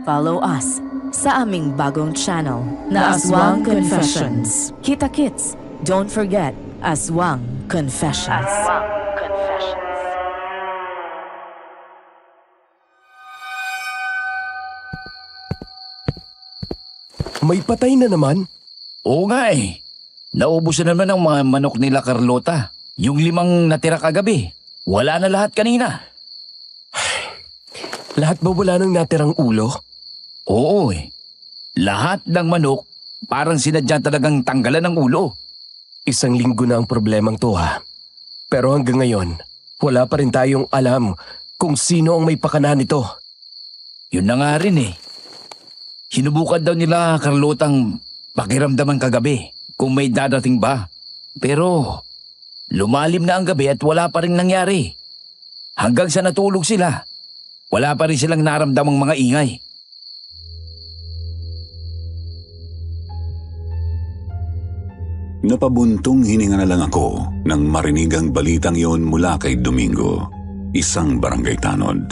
follow us sa aming bagong channel na Aswang Confessions. Kita-kits, don't forget Aswang Confessions. May patay na naman? Oo nga eh. Naubos na naman ang mga manok nila Carlota. Yung 5 natira kagabi. Wala na lahat kanina. Lahat ba wala nang natirang ulo? Oo eh. Lahat ng manok parang sinadya talagang tanggalan ng ulo. 1 linggo na ang problemang to ha. Pero hanggang ngayon, wala pa rin tayong alam kung sino ang may pakana nito. Yun na nga rin eh. Sinubukan daw nila Carlotang pakiramdaman kagabi kung may dadating ba. Pero lumalim na ang gabi at wala pa rin nangyari. Hanggang sa natulog sila, wala pa rin silang naramdamang mga ingay. Napabuntong hininga na lang ako nang marinig ang balitang yon mula kay Domingo, isang barangay tanod.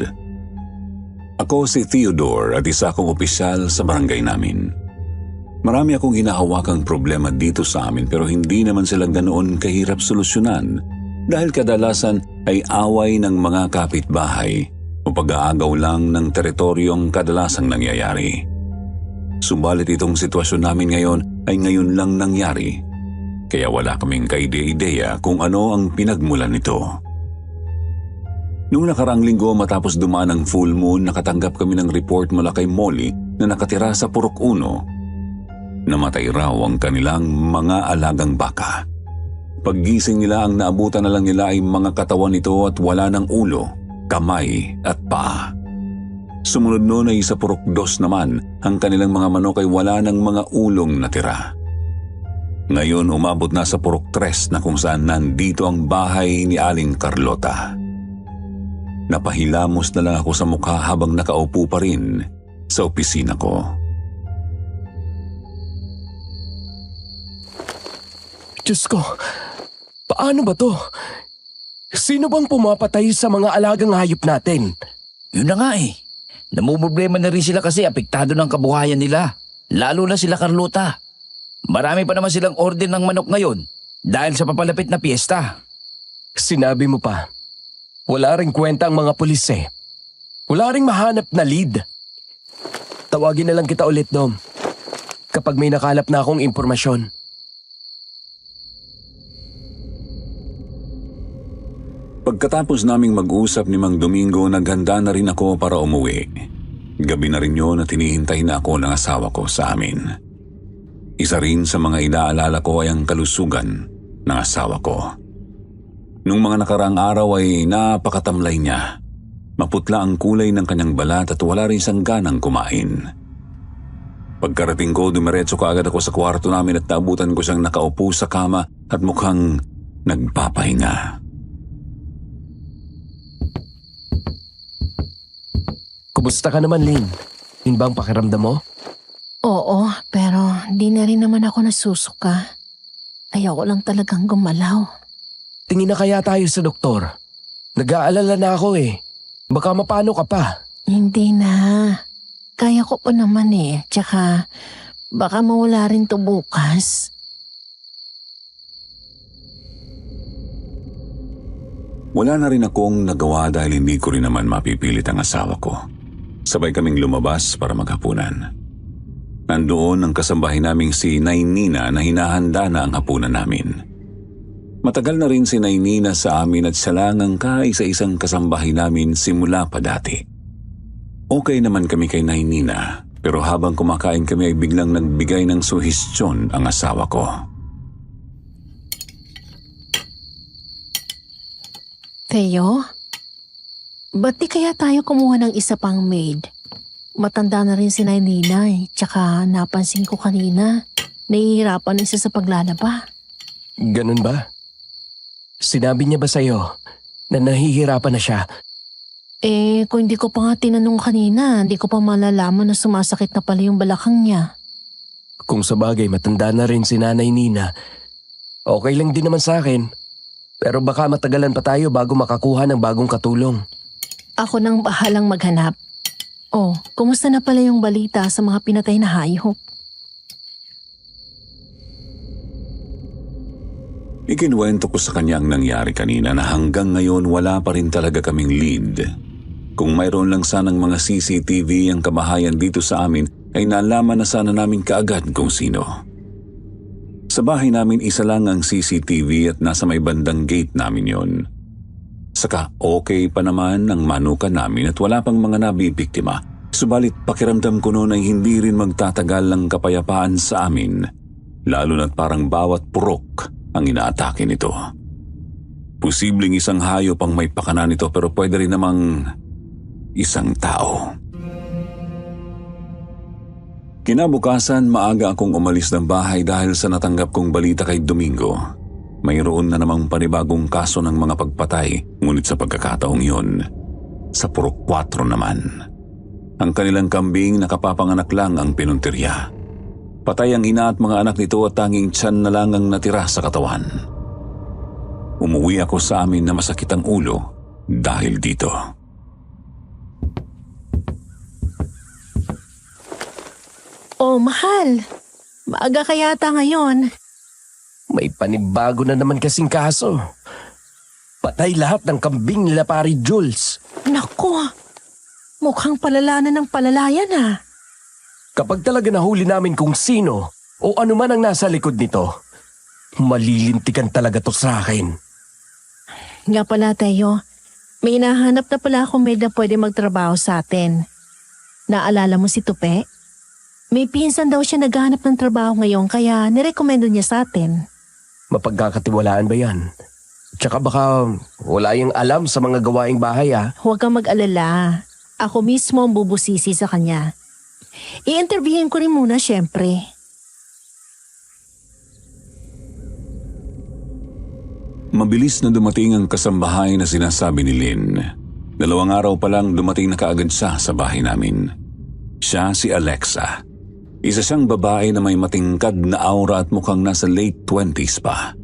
Ako si Theodore at isa akong opisyal sa barangay namin. Marami akong hinahawakang problema dito sa amin pero hindi naman sila ganoon kahirap solusyonan dahil kadalasan ay away ng mga kapitbahay o pag-aagaw lang ng teritoryo ang kadalasang nangyayari. Subalit itong sitwasyon namin ngayon ay ngayon lang nangyari. Kaya wala kaming kaide-ideya kung ano ang pinagmulan nito. Noong nakaraang linggo matapos dumaan ang full moon, nakatanggap kami ng report mula kay Molly na nakatira sa Purok 1. Namatay raw ang kanilang mga alagang baka. Paggising nila ang naabutan na lang nila ay mga katawan nito at wala ng ulo, kamay at paa. Sumunod noon ay sa Purok 2 naman, ang kanilang mga manok ay wala ng mga ulong natira. Ngayon umabot na sa Purok 3 na kung saan nandito ang bahay ni Aling Carlota. Napahilamos na lang ako sa mukha habang nakaupo pa rin sa opisina ko. Diyos ko, paano ba to? Sino bang pumapatay sa mga alagang hayop natin? Yun na nga eh. Namumroblema na rin sila kasi apektado ng kabuhayan nila. Lalo na sila Carlota. Marami pa naman silang order ng manok ngayon dahil sa papalapit na piyesta. Sinabi mo pa, wala ring kwenta ang mga pulis eh. Wala ring mahanap na lead. Tawagin na lang kita ulit, Dom. Kapag may nakalap na akong impormasyon. Pagkatapos naming mag-usap ni Mang Domingo, naghanda na rin ako para umuwi. Gabi na rin yun at hinihintay na ako ng asawa ko sa amin. Isa rin sa mga inaalala ko ay ang kalusugan ng asawa ko. Nung mga nakaraang araw ay napakatamlay niya. Maputla ang kulay ng kanyang balat at wala rin siyang ganang kumain. Pagkarating ko, dumiretso kaagad ako sa kwarto namin at naabutan ko siyang nakaupo sa kama at mukhang nagpapahinga. Kumusta ka naman, Lynn? Yun ba ang pakiramdam mo? Oo, pero di na rin naman ako nasusuka. Ayoko lang talagang gumalaw. Tingin na kaya tayo sa doktor. Nag-aalala na ako eh. Baka mapano ka pa. Hindi na. Kaya ko pa naman eh. Tsaka baka mawala rin to bukas. Wala na rin akong nagawa dahil hindi ko rin naman mapipilit ang asawa ko. Sabay kaming lumabas para maghapunan. Nandoon ang kasambahay naming si Nainina na hinahanda na ang hapunan namin. Matagal na rin si Nainina sa amin at siya lang ang kaisa-isang kasambahay namin simula pa dati. Okay naman kami kay Nainina, pero habang kumakain kami ay biglang nagbigay ng suhestyon ang asawa ko. Theo? Ba't di kaya tayo kumuha ng isa pang maid? Matanda na rin si Nainina eh. Tsaka napansin ko kanina, nahihirapan isa sa paglalaba. Ganun ba? Sinabi niya ba sa'yo na nahihirapan na siya? Eh, kung hindi ko pa nga tinanong kanina, hindi ko pa malalaman na sumasakit na pala yung balakang niya. Kung sa bagay matanda na rin si Nanay Nina, okay lang din naman sa akin. Pero baka matagalan pa tayo bago makakuha ng bagong katulong. Ako nang bahalang maghanap. Oh, kumusta na pala yung balita sa mga pinatay na hayop? Ikinuwento ko sa kanya ang nangyari kanina na hanggang ngayon wala pa rin talaga kaming lead. Kung mayroon lang sanang mga CCTV ang kabahayan dito sa amin, ay nalaman na sana namin kaagad kung sino. Sa bahay namin isa lang ang CCTV at nasa may bandang gate namin yon. Saka okay pa naman ang manukan namin at wala pang mga nabibiktima. Subalit pakiramdam ko noon ay hindi rin magtatagal ang kapayapaan sa amin, lalo na't parang bawat purok ang inaatake nito. Posibleng isang hayop ang may pakana nito pero pwede rin namang isang tao. Kinabukasan, maaga akong umalis ng bahay dahil sa natanggap kong balita kay Domingo. Mayroon na namang panibagong kaso ng mga pagpatay, ngunit sa pagkakataong yun, sa Purok 4 naman. Ang kanilang kambing nakapapanganak lang ang pinuntirya. Patay ang ina at mga anak nito at tanging tiyan na lang ang natira sa katawan. Umuwi ako sa amin na masakit ang ulo dahil dito. Oh, mahal. Maaga ka yata ngayon. May panibago na naman kasing kaso. Patay lahat ng kambing nila pari Jules. Naku, mukhang palala na ng palala yan ah. Kapag talaga nahuli namin kung sino o ano man ang nasa likod nito, malilintikan talaga to sa akin. Nga pala, Teo, may hinahanap na pala akong maid na pwede magtrabaho sa atin. Naalala mo si Tupe? May pinsan daw siya naghahanap ng trabaho ngayon kaya nirekomendo niya sa atin. Mapagkakatiwalaan ba yan? Tsaka baka wala yung alam sa mga gawaing bahay Huwag kang mag-alala. Ako mismo ang bubusisi sa kanya. I-interviewin ko rin muna syempre. Mabilis na dumating ang kasambahay na sinasabi ni Lynn. 2 araw pa lang dumating na kaagad siya sa bahay namin. Siya si Alexa. Isa siyang babae na may matingkad na aura at mukhang nasa late 20s pa.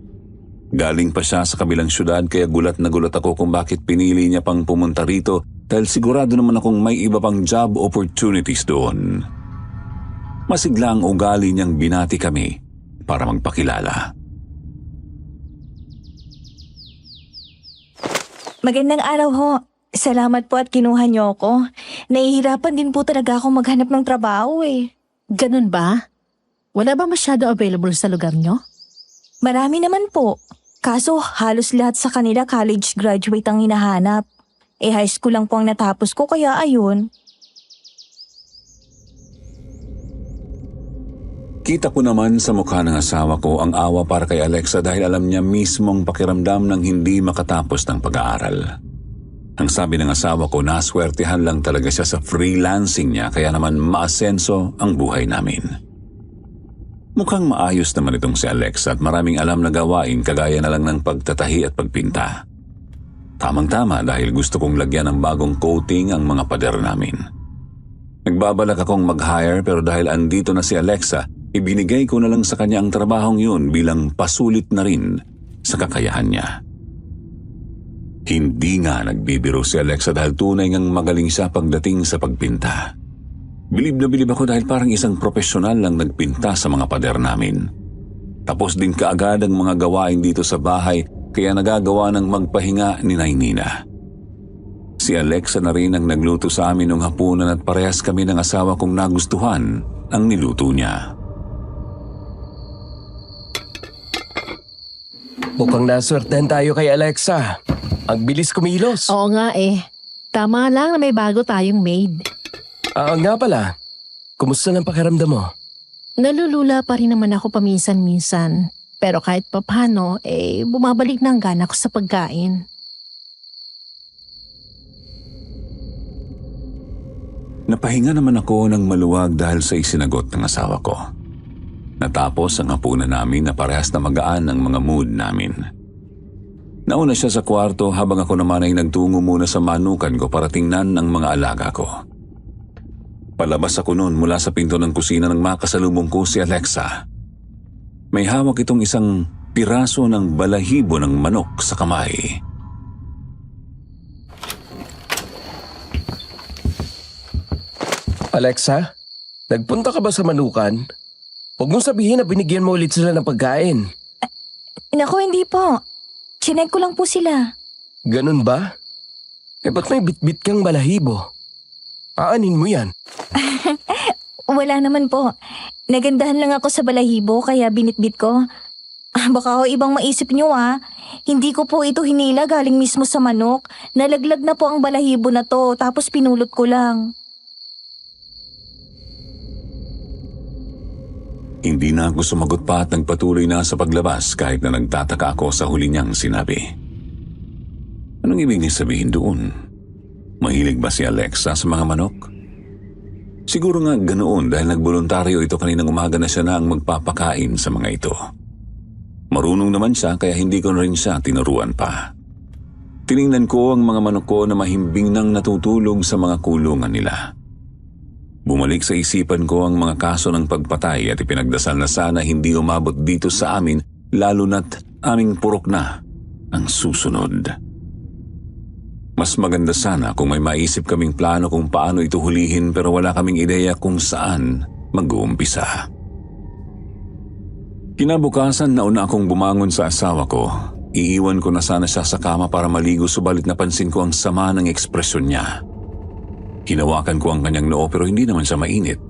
Galing pa siya sa kabilang syudad kaya gulat na gulat ako kung bakit pinili niya pang pumunta rito dahil sigurado naman akong may iba pang job opportunities doon. Masigla ang ugali niyang binati kami para magpakilala. Magandang araw ho. Salamat po at kinuha niyo ako. Nahihirapan din po talaga ako maghanap ng trabaho eh. Ganun ba? Wala ba masyado available sa lugar nyo? Marami naman po. Kaso halos lahat sa kanila college graduate ang hinahanap. High school lang po ang natapos ko kaya ayun. Kita ko naman sa mukha ng asawa ko ang awa para kay Alexa dahil alam niya mismong pakiramdam ng hindi makatapos ng pag-aaral. Ang sabi ng asawa ko, naswertihan lang talaga siya sa freelancing niya kaya naman maasenso ang buhay namin. Mukhang maayos naman itong si Alexa at maraming alam na gawain kagaya na lang ng pagtatahi at pagpinta. Tamang-tama dahil gusto kong lagyan ng bagong coating ang mga pader namin. Nagbabalak akong mag-hire pero dahil andito na si Alexa, ibinigay ko na lang sa kanya ang trabahong yun bilang pasulit na rin sa kakayahan niya. Hindi nga nagbibiro si Alexa dahil tunay ngang magaling siya pagdating sa pagpinta. Bilib na bilib ako dahil parang isang profesional lang nagpinta sa mga pader namin. Tapos din kaagad ang mga gawain dito sa bahay kaya nagagawa ng magpahinga ni Nainina. Si Alexa na rin ang nagluto sa amin nung hapunan at parehas kami ng asawa kong nagustuhan ang niluto niya. Mukhang naswertehan tayo kay Alexa. Ang bilis kumilos. Oo nga eh. Tama lang na may bago tayong maid. Nga pala, kumusta ng pakiramdam mo? Nalulula pa rin naman ako paminsan-minsan. Pero kahit papano, bumabalik na ang gana ko sa pagkain. Napahinga naman ako ng maluwag dahil sa isinagot ng asawa ko. Natapos ang hapunan namin na parehas na magaan ang mga mood namin. Nauna siya sa kwarto habang ako naman ay nagtungo muna sa manukan ko para tingnan ang mga alaga ko. Palabas ako noon mula sa pinto ng kusina nang makasalubong ko si Alexa. May hawak itong isang piraso ng balahibo ng manok sa kamay. Alexa, nagpunta ka ba sa Manukan? Huwag mong sabihin na binigyan mo ulit sila ng pagkain. Naku, hindi po. Chinek ko lang po sila. Ganun ba? Ba't may bitbit kang balahibo? Aanin mo yan? Wala naman po. Nagandahan lang ako sa balahibo kaya binitbit ko. Baka ho ibang maisip nyo Hindi ko po ito hinila galing mismo sa manok. Nalaglag na po ang balahibo na to tapos pinulot ko lang. Hindi na ako sumagot pa at nagpatuloy na sa paglabas kahit na nagtataka ako sa huli niyang sinabi. Anong ibig niya sabihin doon? Mahilig ba si Alexa sa mga manok? Siguro nga ganoon dahil nagboluntaryo ito kaninang umaga na siya na ang magpapakain sa mga ito. Marunong naman siya kaya hindi ko na rin siya tinuruan pa. Tiningnan ko ang mga manok ko na mahimbing nang natutulog sa mga kulungan nila. Bumalik sa isipan ko ang mga kaso ng pagpatay at ipinagdasal na sana hindi umabot dito sa amin lalo na't aming purok na ang susunod. Mas maganda sana kung may maisip kaming plano kung paano ito hulihin pero wala kaming ideya kung saan mag-uumpisa. Kinabukasan nauna akong bumangon sa asawa ko. Iiwan ko na sana siya sa kama para maligo subalit napansin ko ang sama ng ekspresyon niya. Hinawakan ko ang kanyang noo pero hindi naman siya mainit.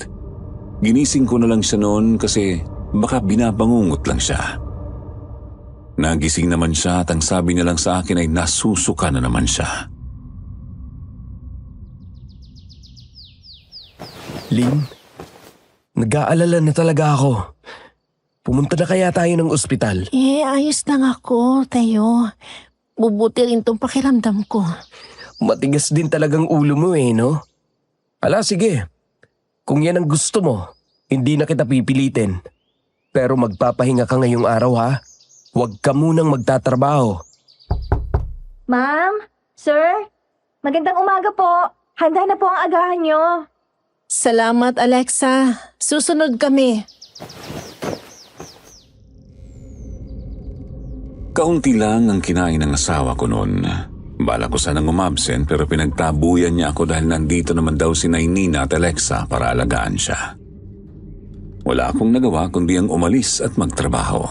Ginising ko na lang siya noon kasi baka binabangungot lang siya. Nagising naman siya at ang sabi niya lang sa akin ay nasusuka na naman siya. Lynn, nag-aalala na talaga ako. Pumunta na kaya tayo ng ospital? Ayos lang ako, Teo. Bubuti rin tong pakiramdam ko. Matigas din talagang ulo mo no? Ala, sige. Kung yan ang gusto mo, hindi na kita pipilitin. Pero magpapahinga ka ngayong araw ha. Huwag ka munang magtatrabaho. Ma'am? Sir? Magandang umaga po. Handa na po ang agahan nyo. Salamat, Alexa. Susunod kami. Kaunti lang ang kinain ng asawa ko noon. Bala ko sanang umabsent pero pinagtabuyan niya ako dahil nandito naman daw si Nainina at Alexa para alagaan siya. Wala akong nagawa kundi ang umalis at magtrabaho.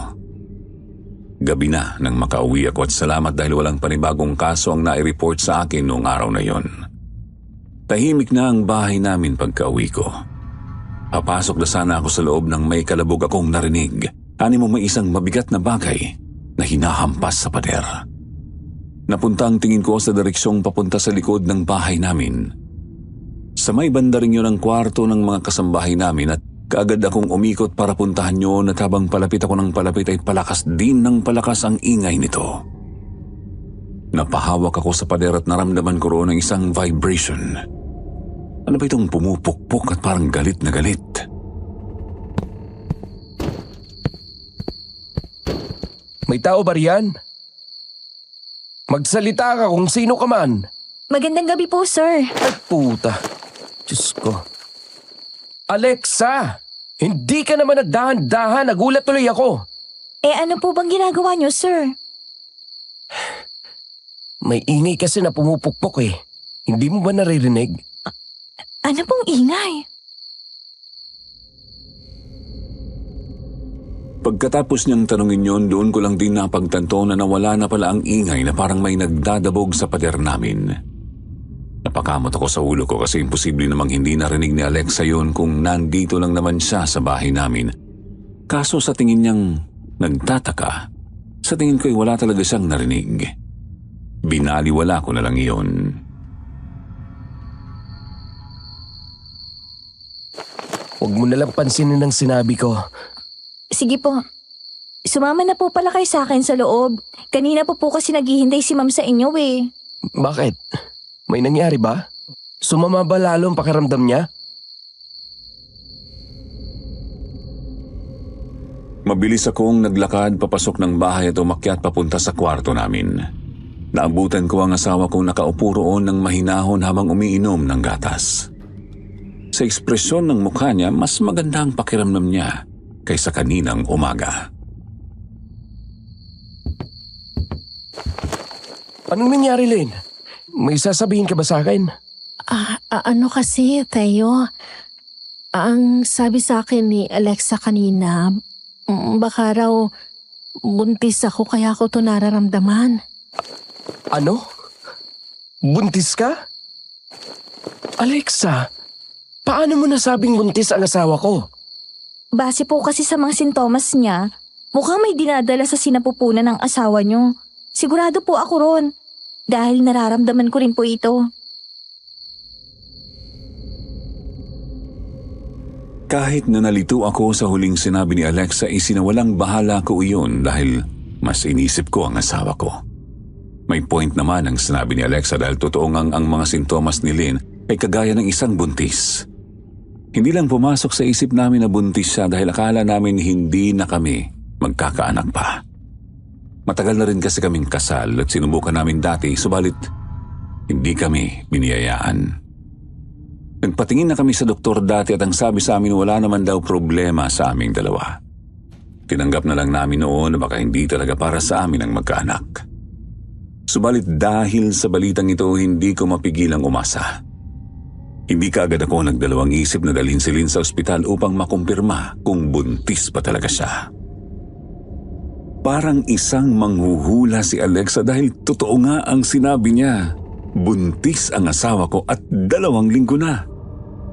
Gabi na nang makauwi ako at salamat dahil walang panibagong kaso ang nai-report sa akin noong araw na yon. Tahimik na ang bahay namin pagka-uwi ko. Papasok na sana ako sa loob nang may kalabog akong narinig. Mo may isang mabigat na bagay na hinahampas sa pader. Napunta ang tingin ko sa direksyong papunta sa likod ng bahay namin. Sa may banda rin yun ang kwarto ng mga kasambahay namin at kaagad akong umikot para puntahan yun at habang palapit ako ng palapit ay palakas din ng palakas ang ingay nito. Napahawak ako sa pader at naramdaman ko roon ang isang vibration. Ano ba itong pumupukpok at parang galit na galit? May tao ba riyan? Magsalita ka kung sino ka man. Magandang gabi po, sir. Ay puta. Diyos ko. Alexa! Hindi ka naman nagdahan-dahan. Nagulat tuloy ako. Ano po bang ginagawa nyo, sir? May ingay kasi na pumupukpok Hindi mo ba naririnig? Ano pong ingay? Pagkatapos niyang tanungin yon, doon ko lang din napagtanto na nawala na pala ang ingay na parang may nagdadabog sa pader namin. Napakamot ako sa ulo ko kasi imposible namang hindi narinig ni Alexa yon kung nandito lang naman siya sa bahay namin. Kaso sa tingin niyang nagtataka, sa tingin ko'y wala talaga siyang narinig. Binaliwala ko na lang iyon. Huwag mo nalang pansinin ang sinabi ko. Sige po. Sumama na po pala kayo sa akin sa loob. Kanina po kasi naghihintay si ma'am sa inyo Bakit? May nangyari ba? Sumama ba lalo ang pakiramdam niya? Mabilis akong naglakad papasok ng bahay at umakyat papunta sa kwarto namin. Naabutan ko ang asawa kong nakaupo roon ng mahinahon habang umiinom ng gatas. Sa ekspresyon ng mukha niya, mas maganda ang pakiramdam niya kaysa kaninang umaga. Anong nangyari, Lynn? May sasabihin ka ba sa akin? Ano kasi, Teo? Ang sabi sa akin ni Alexa kanina, baka raw buntis ako kaya ako to nararamdaman. Ano? Buntis ka? Alexa, paano mo nasabing buntis ang asawa ko? Base po kasi sa mga sintomas niya, mukhang may dinadala sa sinapupunan ng asawa niyo. Sigurado po ako ron. Dahil nararamdaman ko rin po ito. Kahit na nalito ako sa huling sinabi ni Alexa, isinawalang bahala ko iyon dahil mas inisip ko ang asawa ko. May point naman ang sinabi ni Alexa dahil totoo ngang ang mga sintomas ni Lynn ay kagaya ng isang buntis. Hindi lang pumasok sa isip namin na buntis siya dahil akala namin hindi na kami magkakaanak pa. Matagal na rin kasi kaming kasal at sinubukan namin dati, subalit hindi kami biniyayaan. Nagpatingin na kami sa doktor dati at ang sabi sa amin wala naman daw problema sa aming dalawa. Tinanggap na lang namin noon na baka hindi talaga para sa amin ang magkaanak. Subalit dahil sa balitang ito, hindi ko mapigilang umasa. Hindi kaagad ako nagdalawang isip na dalhin si Lynn sa ospital upang makumpirma kung buntis pa talaga siya. Parang isang manghuhula si Alexa dahil totoo nga ang sinabi niya. Buntis ang asawa ko at 2 linggo na.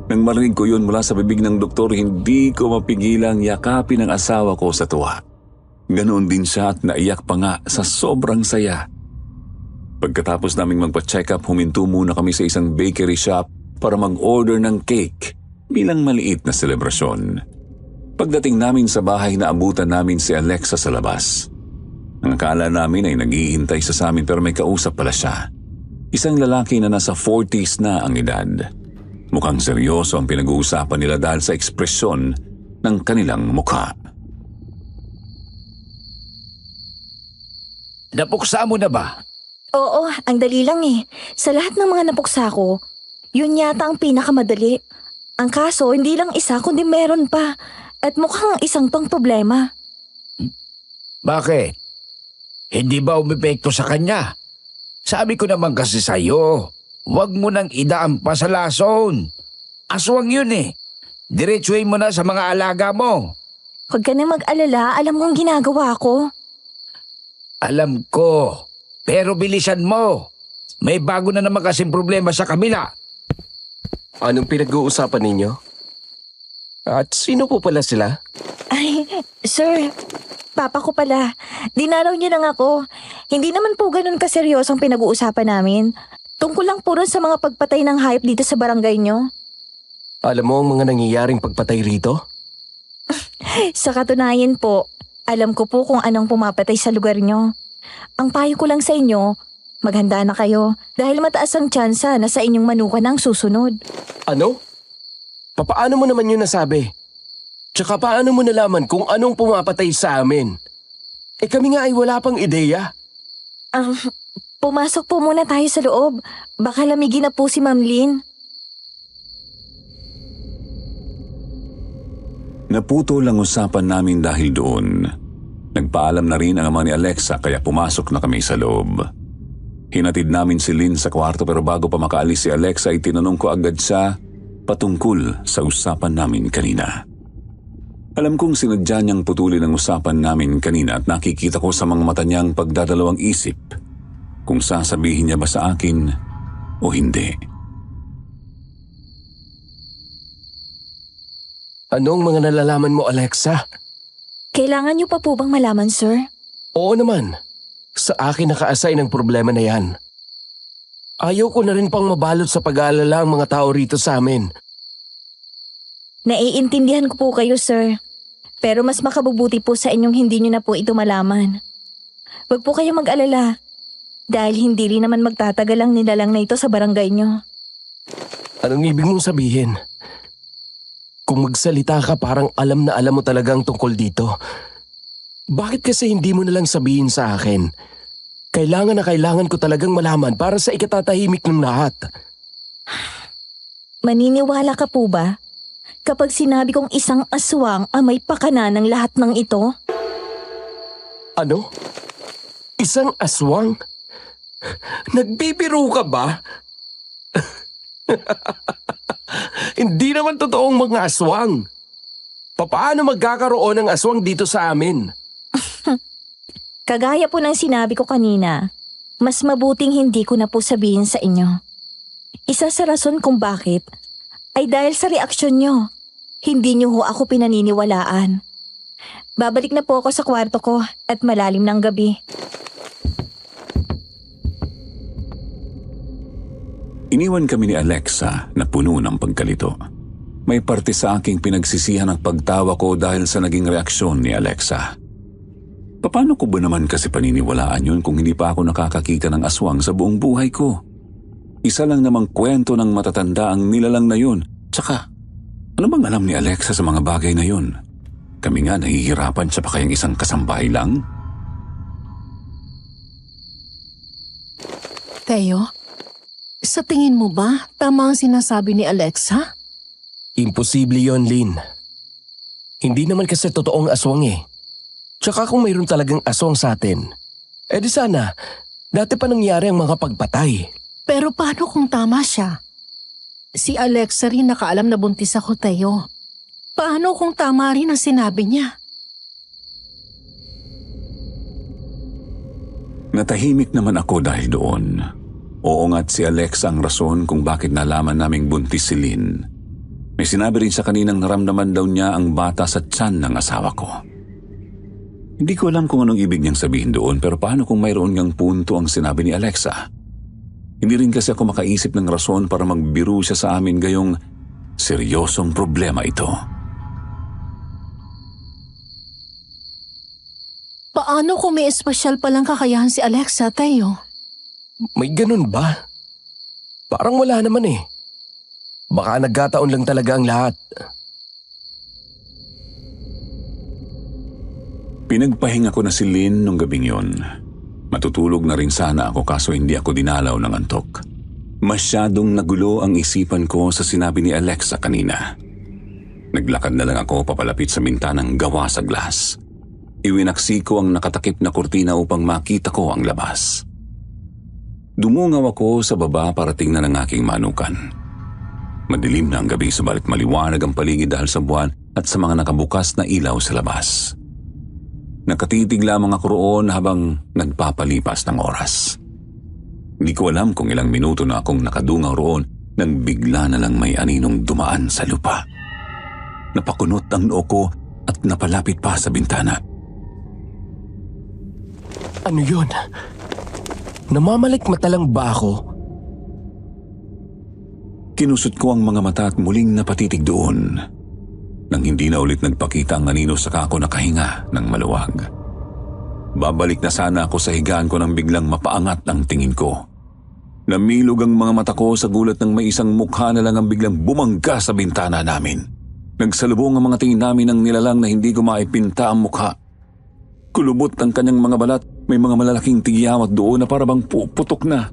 Nang marinig ko yun mula sa bibig ng doktor, hindi ko mapigilang yakapin ang asawa ko sa tuwa. Ganoon din siya at naiyak pa nga sa sobrang saya. Pagkatapos naming magpa-check up, huminto muna kami sa isang bakery shop para mag-order ng cake bilang maliit na selebrasyon. Pagdating namin sa bahay, naabutan namin si Alexa sa labas. Ang akala namin ay naghihintay sa amin pero may kausap pala siya. Isang lalaki na nasa 40s na ang edad. Mukhang seryoso ang pinag-uusapan nila dahil sa ekspresyon ng kanilang mukha. Napuksa mo na ba? Oo, ang dali lang eh. Sa lahat ng mga napuksa ko, yun yata ang pinakamadali. Ang kaso, hindi lang isa kundi meron pa. At mukhang isang tong problema. Bakit? Hindi ba umepekto sa kanya? Sabi ko naman kasi sa'yo, huwag mo nang idaan pa sa lason. Aswang yun eh. Diretsuhin mo na sa mga alaga mo. Huwag ka na mag-alala, alam kong ginagawa ko. Alam ko, pero bilisan mo. May bago na naman kasing problema sa kabila. Anong pinag-uusapan ninyo? At sino po pala sila? Ay, sir, papa ko pala. Dinaraw niya lang ako. Hindi naman po ganun kaseryoso ang pinag-uusapan namin. Tungkol lang puro sa mga pagpatay ng hayop dito sa barangay nyo. Alam mo ang mga nangyayaring pagpatay rito? Sa katunayan po, alam ko po kung anong pumapatay sa lugar nyo. Ang payo ko lang sa inyo, maghanda na kayo dahil mataas ang tsansa na sa inyong manukan ang susunod. Ano? Papaano mo naman yun nasabi? Tsaka paano mo nalaman kung anong pumapatay sa amin? Eh kami nga ay wala pang ideya. Pumasok po muna tayo sa loob. Baka lamigin na po si Ma'am Lynn. Naputol ang usapan namin dahil doon. Nagpaalam na rin ang ama ni Alexa kaya pumasok na kami sa loob. Hinatid namin si Lynn sa kwarto pero bago pa makaalis si Alexa ay tinanong ko agad siya patungkol sa usapan namin kanina. Alam kong sinadya niyang putulin ang usapan namin kanina at nakikita ko sa mga mata niyang pagdadalawang isip kung sasabihin niya ba sa akin o hindi. Anong mga nalalaman mo, Alexa? Kailangan niyo pa po bang malaman, sir? Oo naman. Sa akin naka-assign ang problema na yan. Ayaw ko na rin pang mabalot sa pag-aalala ang mga tao rito sa amin. Naiintindihan ko po kayo, sir. Pero mas makabubuti po sa inyong hindi niyo na po ito malaman. Huwag po kayong mag-alala. Dahil hindi rin naman magtatagal ang nilalang na ito sa barangay niyo. Anong ibig mong sabihin? Kung magsalita ka parang alam na alam mo talagang tungkol dito. Bakit kasi hindi mo nalang sabihin sa akin? Kailangan na kailangan ko talagang malaman para sa ikatatahimik ng lahat. Maniniwala ka po ba? Kapag sinabi kong isang aswang ang may pakana ng lahat ng ito? Ano? Isang aswang? Nagbibiro ka ba? Hindi naman totoong mga aswang. Paano magkakaroon ng aswang dito sa amin? Kagaya po ng sinabi ko kanina, mas mabuting hindi ko na po sabihin sa inyo. Isa sa rason kung bakit ay dahil sa reaksyon nyo. Hindi nyo ho ako pinaniniwalaan. Babalik na po ako sa kwarto ko at malalim ng gabi. Iniwan kami ni Alexa na puno ng pagkalito. May parte sa aking pinagsisihan ang pagtawa ko dahil sa naging reaksyon ni Alexa. Paano ko ba naman kasi paniniwalaan yun kung hindi pa ako nakakakita ng aswang sa buong buhay ko? Isa lang namang kwento ng matatanda ang nilalang na yun. Tsaka, ano bang alam ni Alexa sa mga bagay na yun? Kami nga nahihirapan siya pa kayang isang kasambahay lang? Teo, sa tingin mo ba tama ang sinasabi ni Alexa? Imposible yon, Lynn. Hindi naman kasi totoong aswang eh. Tsaka kung mayroon talagang aswang sa atin, di sana, dati pa nangyari ang mga pagpatay. Pero paano kung tama siya? Si Alexa rin nakaalam na buntis ako, Teo. Paano kung tama rin ang sinabi niya? Natahimik naman ako dahil doon. Oo nga't si Alexa ang rason kung bakit nalaman naming buntis si Lynn. May sinabi rin sa kaninang naramdaman daw niya ang bata sa tiyan ng asawa ko. Hindi ko alam kung anong ibig niyang sabihin doon, pero paano kung mayroon ngang punto ang sinabi ni Alexa? Hindi rin kasi ako makaisip ng rason para magbiro siya sa amin gayong seryosong problema ito. Paano kung may espesyal palang kakayahan si Alexa, Teo? May ganun ba? Parang wala naman eh. Baka nagkataon lang talaga ang lahat. Pinagpahinga ko na si Lynn nung gabing yon. Matutulog na rin sana ako kaso hindi ako dinalaw ng antok. Masyadong nagulo ang isipan ko sa sinabi ni Alexa kanina. Naglakad na lang ako papalapit sa bintanang gawa sa glass. Iwinaksi ko ang nakatakip na kurtina upang makita ko ang labas. Dumungaw ako sa baba para tingnan ang aking manukan. Madilim na ang gabi subalit maliwanag ang paligid dahil sa buwan at sa mga nakabukas na ilaw sa labas. Nakatitig lamang ako roon habang nagpapalipas ng oras. Hindi ko alam kung ilang minuto na akong nakadungaw roon nang bigla na lang may aninong dumaan sa lupa. Napakunot ang noo ko at napalapit pa sa bintana. Ano yun? Namamalikmata lang ba ako? Kinusot ko ang mga mata at muling napatitig doon. Nang hindi na ulit nagpakita ang anino saka ako nakahinga ng maluwag. Babalik na sana ako sa higaan ko nang biglang mapaangat ang tingin ko. Namilog ang mga mata ko sa gulat ng may isang mukha na lang ang biglang bumangga sa bintana namin. Nagsalubong ang mga tingin namin ng nilalang na hindi ko maipinta ang mukha. Kulubot ang kanyang mga balat, may mga malalaking tigyawat doon na parabang puputok na.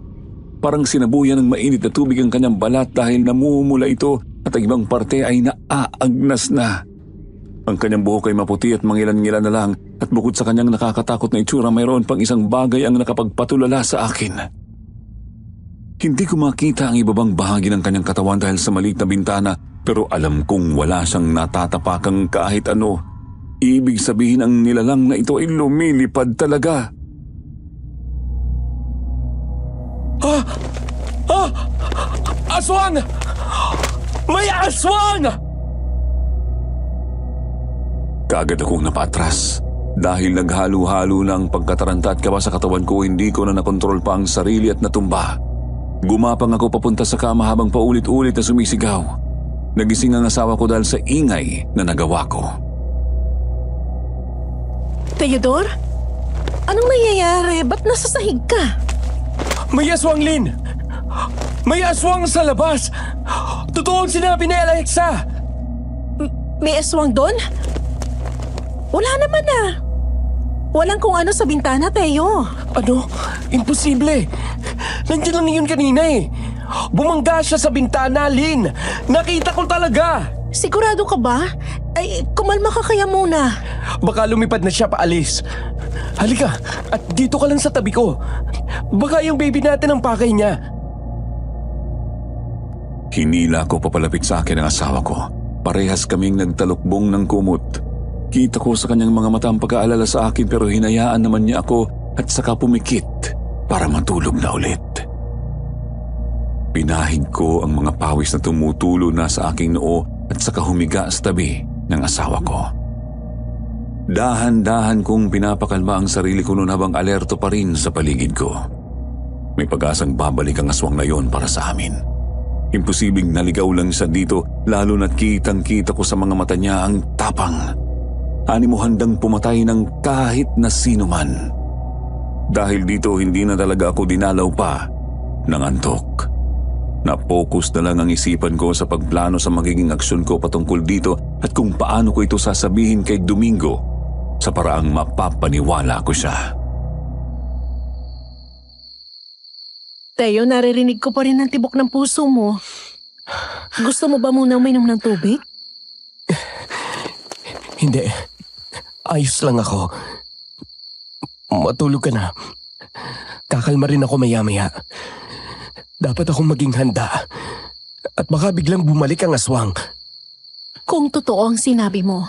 Parang sinabuyan ng mainit na tubig ang kanyang balat dahil namumula ito at ang ibang parte ay naaagnas na. Ang kanyang buhok ay maputi at mangilan-ngilan na lang at bukod sa kanyang nakakatakot na itsura mayroon pang isang bagay ang nakapagpatulala sa akin. Hindi ko makita ang ibabang bahagi ng kanyang katawan dahil sa maliit na bintana pero alam kong wala siyang natatapakang kahit ano. Ibig sabihin ang nilalang na ito ay lumilipad talaga. Aswang! May aswang! Kaagad akong napatras. Dahil naghalo-halo na ang pagkataranta at kaba sa katawan ko, hindi ko na nakontrol pa ang sarili at natumba. Gumapang ako papunta sa kama habang paulit-ulit na sumisigaw. Nagising ang asawa ko dahil sa ingay na nagawa ko. Theodore? Anong nangyayari? Ba't nasa sahig ka? May aswang, Lynn! May aswang sa labas! Totoo ang sinabi ni Alexa! May aswang doon? Wala naman ah. Walang kung ano sa bintana, Teo. Ano? Imposible! Nandiyan lang yun kanina eh. Bumangga siya sa bintana, Lynn! Nakita ko talaga! Sigurado ka ba? Ay, kumalma ka kaya muna. Baka lumipad na siya paalis. Halika, at dito ka lang sa tabi ko. Baka yung baby natin ang pakay niya. Hinila ko papalapit sa akin ang asawa ko. Parehas kaming nagtalukbong ng kumot. Kita ko sa kanyang mga mata ang pag-aalala sa akin pero hinayaan naman niya ako at saka pumikit para matulog na ulit. Pinahid ko ang mga pawis na tumutulo na sa aking noo at saka humiga sa tabi ng asawa ko. Dahan-dahan kong pinapakalma ang sarili ko noon habang alerto pa rin sa paligid ko. May pag-asang babalik ang aswang na yon para sa amin. Imposibleng naligaw lang siya dito lalo na't kitang-kita ko sa mga mata niya ang tapang. Animo handang pumatay ng kahit na sino man. Dahil dito hindi na talaga ako dinalaw pa ng antok. Na-focus na lang ang isipan ko sa pagplano sa magiging aksyon ko patungkol dito at kung paano ko ito sasabihin kay Domingo sa paraang mapapaniwala ko siya. Teo, naririnig ko pa rin ang tibok ng puso mo. Gusto mo ba muna uminom ng tubig? Hindi. Ayos lang ako. Matulog ka na. Kakalma rin ako maya-maya. Dapat akong maging handa. At baka biglang bumalik ang aswang. Kung totoo ang sinabi mo,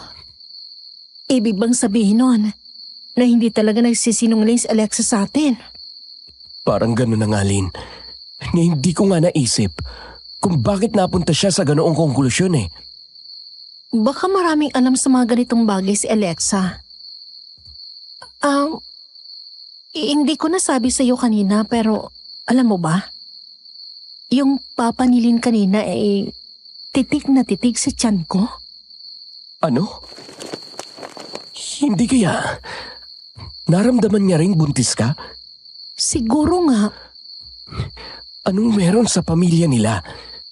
ibig bang sabihin nun na hindi talaga nagsisinungaling si Alexa sa atin? Parang gano'n na nga, Lynn. Na hindi ko nga naisip kung bakit napunta siya sa ganoong konklusyon eh. Baka maraming alam sa mga ganitong bagay si Alexa. Hindi ko nasabi sa'yo kanina pero alam mo ba? Yung papa ni Lynn kanina ay titik na titik sa tiyan ko. Ano? Hindi kaya naramdaman niya ring buntis ka? Siguro nga. Anong meron sa pamilya nila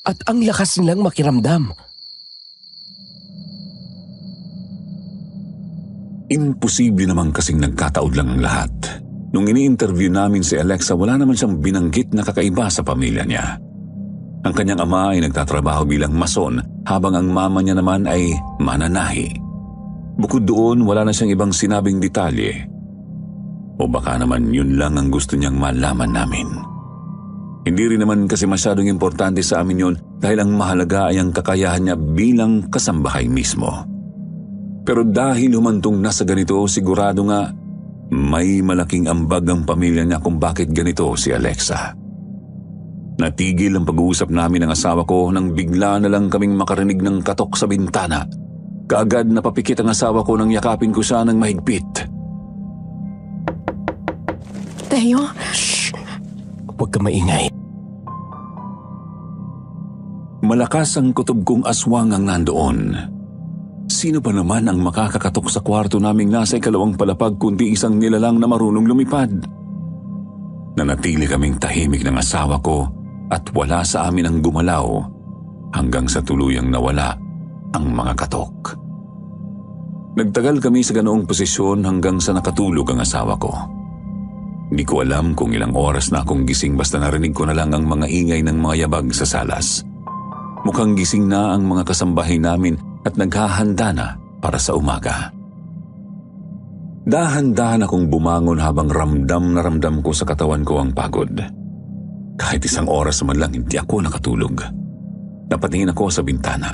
at ang lakas nilang makiramdam? Imposible naman kasing nagkataod lang ang lahat. Nung ini-interview namin si Alexa, wala naman siyang binanggit na kakaiba sa pamilya niya. Ang kanyang ama ay nagtatrabaho bilang mason habang ang mama niya naman ay mananahi. Bukod doon, wala na siyang ibang sinabing detalye. O baka naman yun lang ang gusto niyang malaman namin. Hindi rin naman kasi masyadong importante sa amin yun dahil ang mahalaga ay ang kakayahan niya bilang kasambahay mismo. Pero dahil humantong na sa ganito, sigurado nga may malaking ambag ang pamilya niya kung bakit ganito si Alexa. Natigil ang pag-uusap namin ng asawa ko nang bigla na lang kaming makarinig ng katok sa bintana. Kaagad napapikit ang asawa ko nang yakapin ko siya ng mahigpit. Teo, Shh! Huwag ka maingay. Malakas ang kutob kong aswang ang nandoon. Sino pa naman ang makakakatok sa kwarto naming nasa ikalawang palapag kundi isang nilalang na marunong lumipad? Nanatili kaming tahimik ng asawa ko at wala sa amin ang gumalaw hanggang sa tuluyang nawala ang mga katok. Nagtagal kami sa ganoong posisyon hanggang sa nakatulog ang asawa ko. Hindi ko alam kung ilang oras na akong gising basta narinig ko na lang ang mga ingay ng mga yabag sa salas. Mukhang gising na ang mga kasambahay namin at naghahanda na para sa umaga. Dahan-dahan akong bumangon habang ramdam na ramdam ko sa katawan ko ang pagod. Kahit isang oras man lang hindi ako nakatulog. Napatingin ako sa bintana.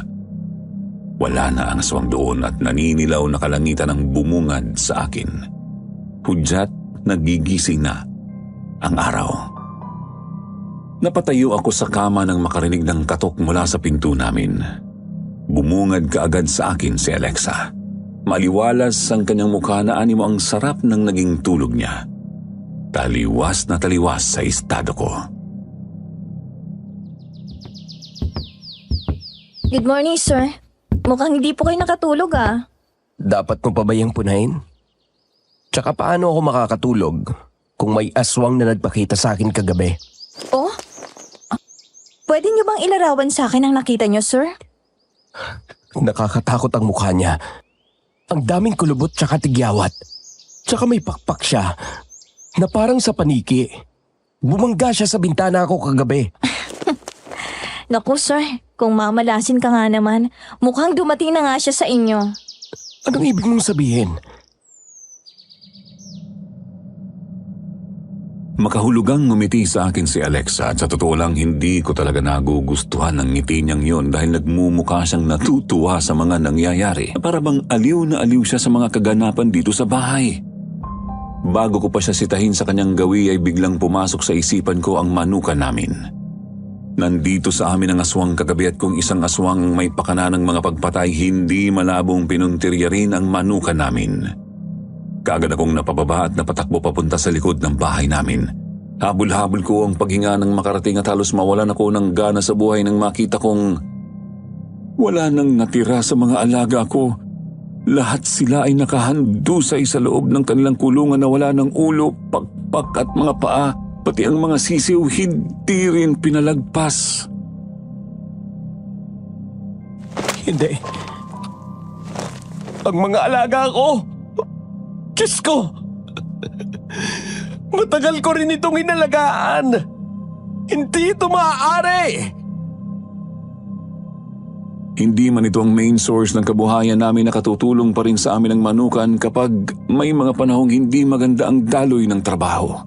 Wala na ang aswang doon at naninilaw na kalangitan ang bumungad sa akin. Hudyat nagigising na ang araw. Napatayo ako sa kama nang makarinig ng katok mula sa pinto namin. Bumungad kaagad sa akin si Alexa. Maliwalas ang kanyang mukha na animo ang sarap ng naging tulog niya. Taliwas na taliwas sa estado ko. Good morning, sir. Mukhang hindi po kayo nakatulog ah. Dapat mo pa ba yung punahin? Tsaka paano ako makakatulog kung may aswang na nagpakita sa akin kagabi? Oh? Pwede niyo bang ilarawan sa akin ang nakita niyo, sir? Nakakatakot ang mukha niya. Ang daming kulubot tsaka tigyawat. Tsaka may pakpak siya na parang sa paniki. Bumangga siya sa bintana ko kagabi. Naku, sir. Kung mamalasin ka nga naman, mukhang dumating na nga siya sa inyo. Anong ibig mong sabihin? Makahulugang ngumiti sa akin si Alexa at sa totoo lang hindi ko talaga nagugustuhan ng ngiti niyang yon dahil nagmumukha siyang natutuwa sa mga nangyayari. Para bang aliw na aliw siya sa mga kaganapan dito sa bahay. Bago ko pa siya sitahin sa kanyang gawi ay biglang pumasok sa isipan ko ang manukan namin. Nandito sa amin ang aswang kagabi at kung isang aswang may pakana ng mga pagpatay, hindi malabong pinuntirya rin ang manukan namin. Kaagad akong napababa at napatakbo papunta sa likod ng bahay namin. Habol-habol ko ang paghinga ng makarating at halos mawalan ako ng gana sa buhay nang makita kong wala nang natira sa mga alaga ko. Lahat sila ay nakahandusay sa loob ng kanilang kulungan na wala ng ulo, pakpak at mga paa, pati ang mga sisiw hindi rin pinalagpas. Hindi. Ang mga alaga ko! Diyos ko! Matagal ko rin itong inalagaan! Hindi ito maaari! Hindi man ito ang main source ng kabuhayan namin, nakatutulong pa rin sa amin ang manukan kapag may mga panahong hindi maganda ang daloy ng trabaho.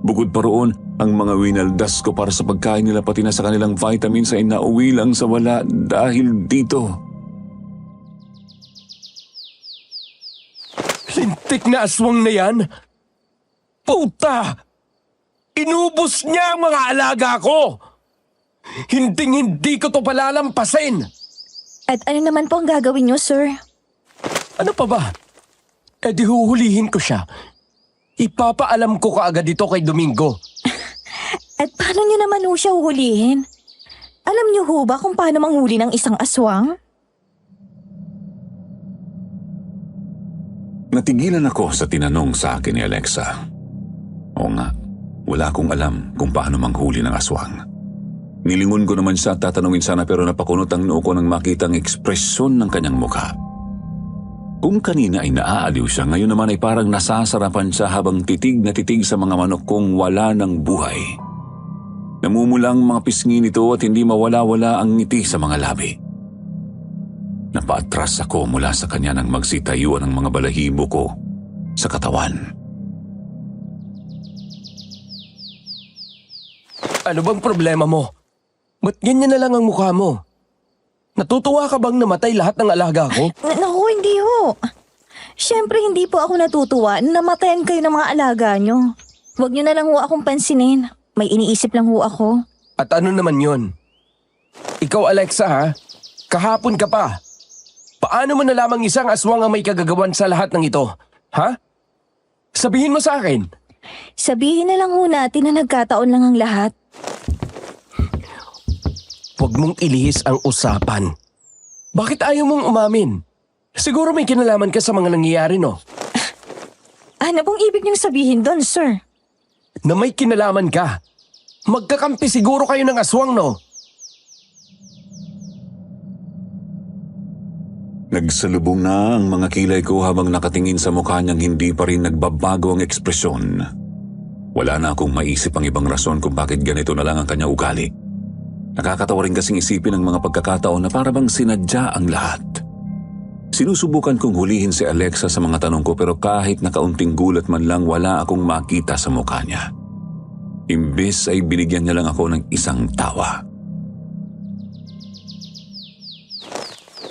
Bukod pa roon, ang mga winaldas ko para sa pagkain nila pati na sa kanilang vitamins ay nauwi lang sa wala dahil dito. Lintik na aswang na yan! Puta! Inubos niya ang mga alaga ko! Hinding-hindi ko to palalampasin! At ano naman po ang gagawin niyo, sir? Ano pa ba? Eh di huhulihin ko siya. Ipapaalam ko kaagad ito kay Domingo. At paano niyo naman ho siya huhulihin? Alam niyo ho ba kung paano manghuli ng isang aswang? Natigilan ako sa tinanong sa akin ni Alexa. Oo nga, wala akong alam kung paano manghuli ng aswang. Nilingon ko naman siya at tatanungin sana pero napakunot ang noo ko nang makita ang ekspresyon ng kanyang mukha. Kung kanina ay naaaliw siya, ngayon naman ay parang nasasarapan siya habang titig na titig sa mga manok kong wala ng buhay. Namumula ang mga pisngi nito at hindi mawala-wala ang ngiti sa mga labi. Napaatras ako mula sa kanya nang magsitayuan ang mga balahibo ko sa katawan. Ano bang problema mo? Ba't ganyan na lang ang mukha mo? Natutuwa ka bang namatay lahat ng alaga ko? Naku, hindi ho. Siyempre hindi po ako natutuwa na namatayan kayo ng mga alaga niyo. Huwag niyo na lang ho akong pansinin. May iniisip lang ho ako. At ano naman yun? Ikaw, Alexa, ha? Kahapon ka pa. Paano mo nalamang isang aswang ang may kagagawan sa lahat ng ito? Ha? Sabihin mo sa akin. Sabihin na lang ho natin na nagkataon lang ang lahat. Huwag mong ilihis ang usapan. Bakit ayaw mong umamin? Siguro may kinalaman ka sa mga nangyayari, no? Ano pong ibig niyong sabihin doon, sir? Na may kinalaman ka. Magkakampi siguro kayo ng aswang, no? Nagsalubong na ang mga kilay ko habang nakatingin sa mukha niyang hindi pa rin nagbabago ang ekspresyon. Wala na akong maisip ang ibang rason kung bakit ganito na lang ang kanyang ugali. Nakakatawa rin kasing isipin ang mga pagkakataon na para bang sinadya ang lahat. Sinusubukan kong hulihin si Alexa sa mga tanong ko pero kahit nakaunting gulat man lang wala akong makita sa mukha niya. Imbes ay binigyan niya lang ako ng isang tawa.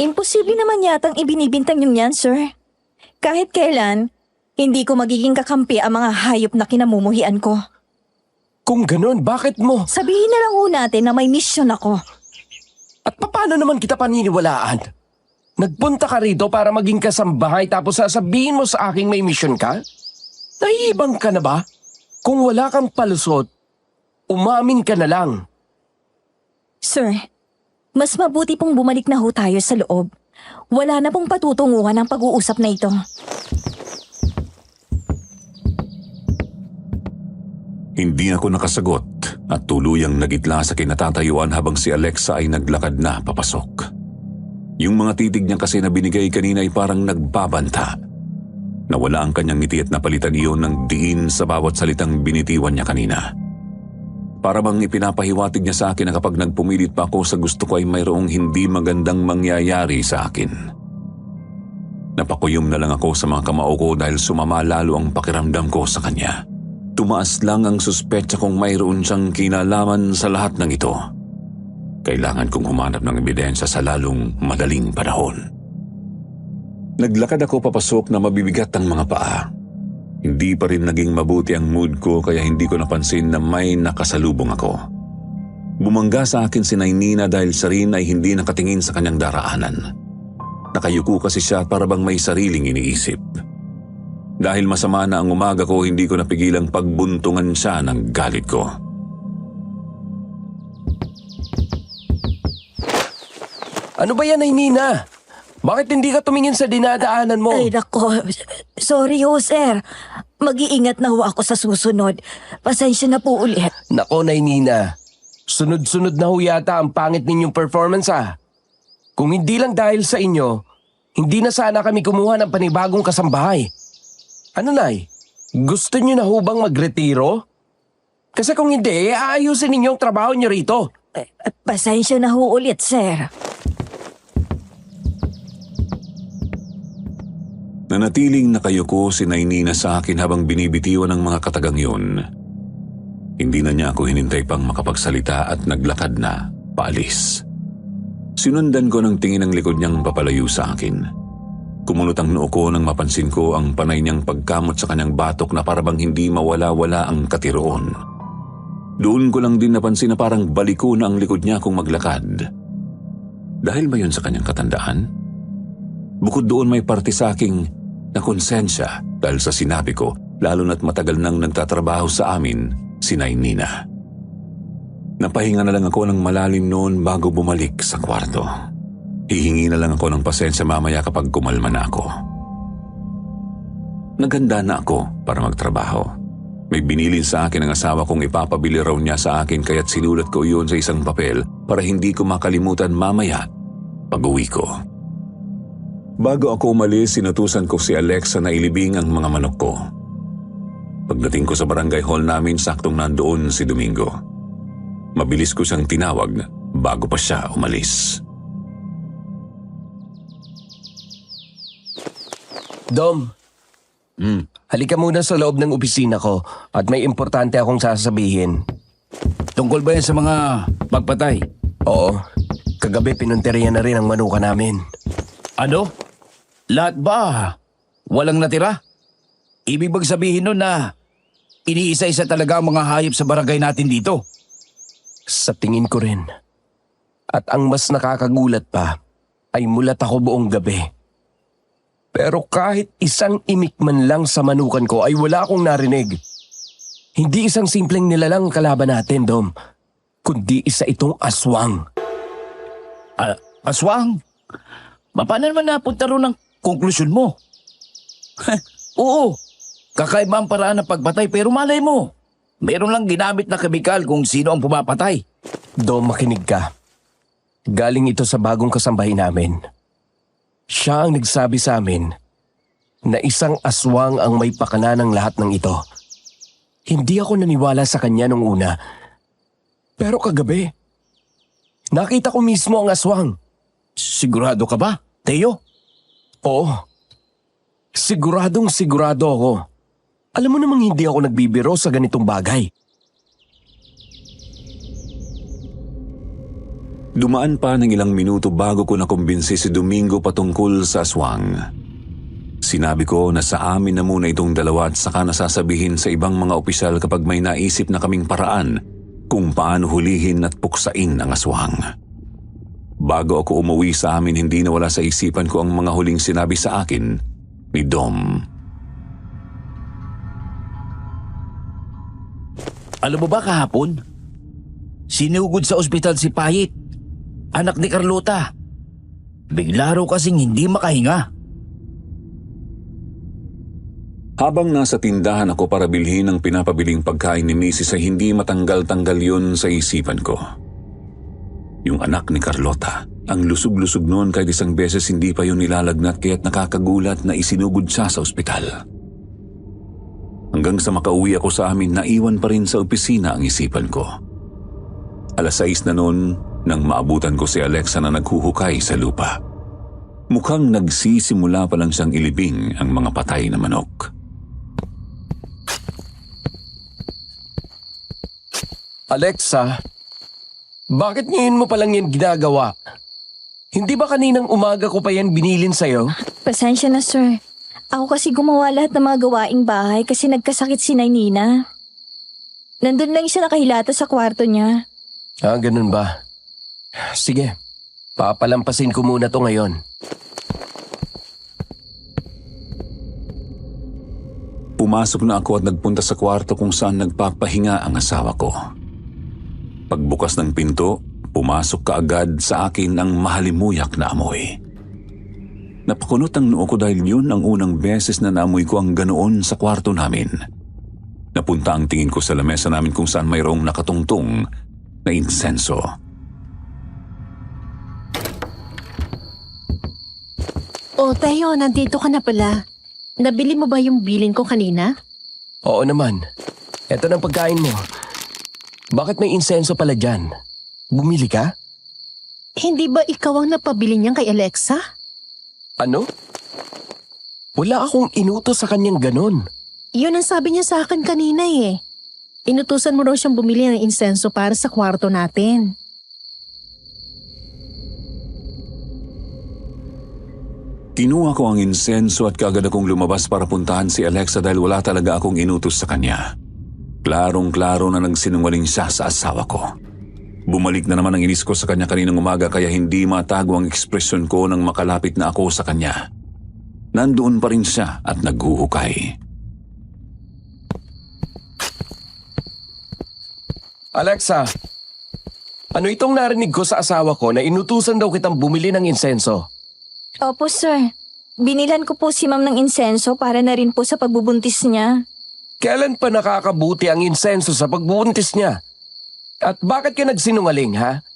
Imposible naman yatang ibinibintang niyo yan, sir. Kahit kailan, hindi ko magiging kakampi ang mga hayop na kinamumuhian ko. Kung ganun, bakit mo? Sabihin na lang ho natin na may misyon ako. At paano naman kita paniniwalaan? Nagpunta ka rito para maging kasambahay tapos sasabihin mo sa aking may misyon ka? Naiibang ka na ba? Kung wala kang palusot, umamin ka na lang. Sir, mas mabuti pong bumalik na ho tayo sa loob. Wala na pong patutunguhan ang pag-uusap na ito. Hindi ako nakasagot at tuluyang nagitla sa kinatatayuan habang si Alexa ay naglakad na papasok. Yung mga titig niya kasi na binigay kanina ay parang nagbabanta. Nawala ang kanyang ngiti at napalitan iyon ng diin sa bawat salitang binitiwan niya kanina. Para bang ipinapahiwatig niya sa akin na kapag nagpumilit pa ako sa gusto ko ay mayroong hindi magandang mangyayari sa akin. Napakuyom na lang ako sa mga kamao ko dahil sumama lalo ang pakiramdam ko sa kanya. Tumaas lang ang suspetsa kung mayroon siyang kinalaman sa lahat ng ito. Kailangan kong humanap ng ebidensya sa lalong madaling panahon. Naglakad ako papasok na mabibigat ang mga paa. Hindi pa rin naging mabuti ang mood ko kaya hindi ko napansin na may nakasalubong ako. Bumangga sa akin si Nainina dahil siya rin ay hindi nakatingin sa kanyang daraanan. Nakayuko kasi siya para bang may sariling iniisip. Dahil masama na ang umaga ko, hindi ko napigilang pagbuntungan siya ng galit ko. Ano ba yan, Nainina? Bakit hindi ka tumingin sa dinadaanan mo? Ay nako, sorry ho sir. Mag-iingat na ho ako sa susunod. Pasensya na po ulit. Nako, Nainina. Sunod-sunod na ho yata ang pangit ninyong performance Kung hindi lang dahil sa inyo, hindi na sana kami kumuha ng panibagong kasambahay. Ano, Nay? Gusto niyo na ho bang magretiro? Kasi kung hindi, aayusin ninyo ang trabaho niyo rito. Pasensya na ho ulit sir. Nanatiling nakayuko si Nainina sa akin habang binibitiwan ng mga katagang yun. Hindi na niya ako hinintay pang makapagsalita at naglakad na paalis. Sinundan ko ng tingin ang likod niyang papalayo sa akin. Kumunot ang noo ko nang mapansin ko ang panay niyang pagkamot sa kanyang batok na parabang hindi mawala-wala ang katiroon. Doon ko lang din napansin na parang baliko na ang likod niya kung maglakad. Dahil ba yun sa kanyang katandaan? Bukod doon may parte sa aking nakonsensya dahil sa sinabi ko, lalo na't matagal nang nagtatrabaho sa amin si Nainina. Napahinga na lang ako ng malalim noon bago bumalik sa kwarto. Hihingi na lang ako ng pasensya mamaya kapag kumalma na ako. Naganda na ako para magtrabaho. May binilin sa akin ang asawa kong ipapabili raw niya sa akin kaya't sinulat ko iyon sa isang papel para hindi ko makalimutan mamaya pag-uwi ko. Bago ako umalis, sinutusan ko si Alexa na ilibing ang mga manok ko. Pagdating ko sa barangay hall namin, saktong nandoon si Domingo. Mabilis ko siyang tinawag bago pa siya umalis. Dom, halika muna sa loob ng opisina ko at may importante akong sasabihin. Tungkol ba yan sa mga pagpatay? Oo, kagabi pinunterihan na rin ang manuka namin. Ano? Lahat ba? Walang natira? Ibig bang sabihin nun na iniisa-isa talaga ang mga hayop sa barangay natin dito? Sa tingin ko rin. At ang mas nakakagulat pa ay mulat ako buong gabi. Pero kahit isang imik man lang sa manukan ko ay wala akong narinig. Hindi isang simpleng nilalang kalaban natin, Dom, kundi isa itong aswang. Aswang? Paano naman napunta ron ang konklusyon mo? Oo, kakaiba ang paraan ng pagpatay pero malay mo. Meron lang ginamit na kemikal kung sino ang pumapatay. Dom, makinig ka. Galing ito sa bagong kasambahay namin. Siya ang nagsabi sa amin na isang aswang ang may pakana ng lahat ng ito. Hindi ako naniwala sa kanya nung una. Pero kagabi, nakita ko mismo ang aswang. Sigurado ka ba, Teo? Oo. Siguradong sigurado ako. Alam mo namang hindi ako nagbibiro sa ganitong bagay. Dumaan pa ng ilang minuto bago ko nakumbinsi si Domingo patungkol sa aswang. Sinabi ko na sa amin na muna itong dalawa at saka nasasabihin sa ibang mga opisyal kapag may naisip na kaming paraan kung paano hulihin at puksain ang aswang. Bago ako umuwi sa amin, hindi nawala sa isipan ko ang mga huling sinabi sa akin ni Dom. Alam mo ba kahapon? Sinugod sa ospital si Payit, anak ni Carlota. Bigla raw kasing hindi makahinga. Habang nasa tindahan ako para bilhin ang pinapabiling pagkain ni Mrs. ay hindi matanggal-tanggal yun sa isipan ko. Yung anak ni Carlota, ang lusog-lusog noon kahit isang beses hindi pa yun nilalagnat kaya't nakakagulat na isinugod siya sa ospital. Hanggang sa makauwi ako sa amin, naiwan pa rin sa opisina ang isipan ko. 6:00 na noon nang maabutan ko si Alexa na naghuhukay sa lupa. Mukhang nagsisimula pa lang siyang ilibing ang mga patay na manok. Alexa, bakit ngayon mo palang yan ginagawa? Hindi ba kaninang umaga ko pa yan binilin sa'yo? Pasensya na, sir. Ako kasi gumawa lahat ng mga gawaing bahay kasi nagkasakit si Nina. Nandun lang siya nakahilata sa kwarto niya. Ah, ganun ba? Sige, papalampasin ko muna to ngayon. Pumasok na ako at nagpunta sa kwarto kung saan nagpapahinga ang asawa ko. Pagbukas ng pinto, pumasok kaagad sa akin ang mahalimuyak na amoy. Napakunot ang noo ko dahil yun ang unang beses na naamoy ko ang ganoon sa kwarto namin. Napunta ang tingin ko sa lamesa namin kung saan mayroong nakatungtong na insenso. Oh, Teo, nandito ka na pala. Nabili mo ba yung bilin ko kanina? Oo naman. Eto ng pagkain mo. Bakit may insenso pala dyan? Bumili ka? Hindi ba ikaw ang napabili niyan kay Alexa? Ano? Wala akong inutos sa kanyang ganon. Yun ang sabi niya sa akin kanina eh. Inutusan mo raw siyang bumili ng insenso para sa kwarto natin. Kinuha ko ang insenso at kaagad akong lumabas para puntahan si Alexa dahil wala talaga akong inutos sa kanya. Klarong-klaro na nagsinungaling siya sa asawa ko. Bumalik na naman ang inis ko sa kanya kaninang umaga kaya hindi matago ang ekspresyon ko nang makalapit na ako sa kanya. Nandoon pa rin siya at naghuhukay. Alexa, ano itong narinig ko sa asawa ko na inutusan daw kitang bumili ng insenso? Opo, sir. Binilan ko po si ma'am ng insenso para na rin po sa pagbubuntis niya. Kailan pa nakakabuti ang insenso sa pagbubuntis niya? At bakit ka nagsinungaling, ha?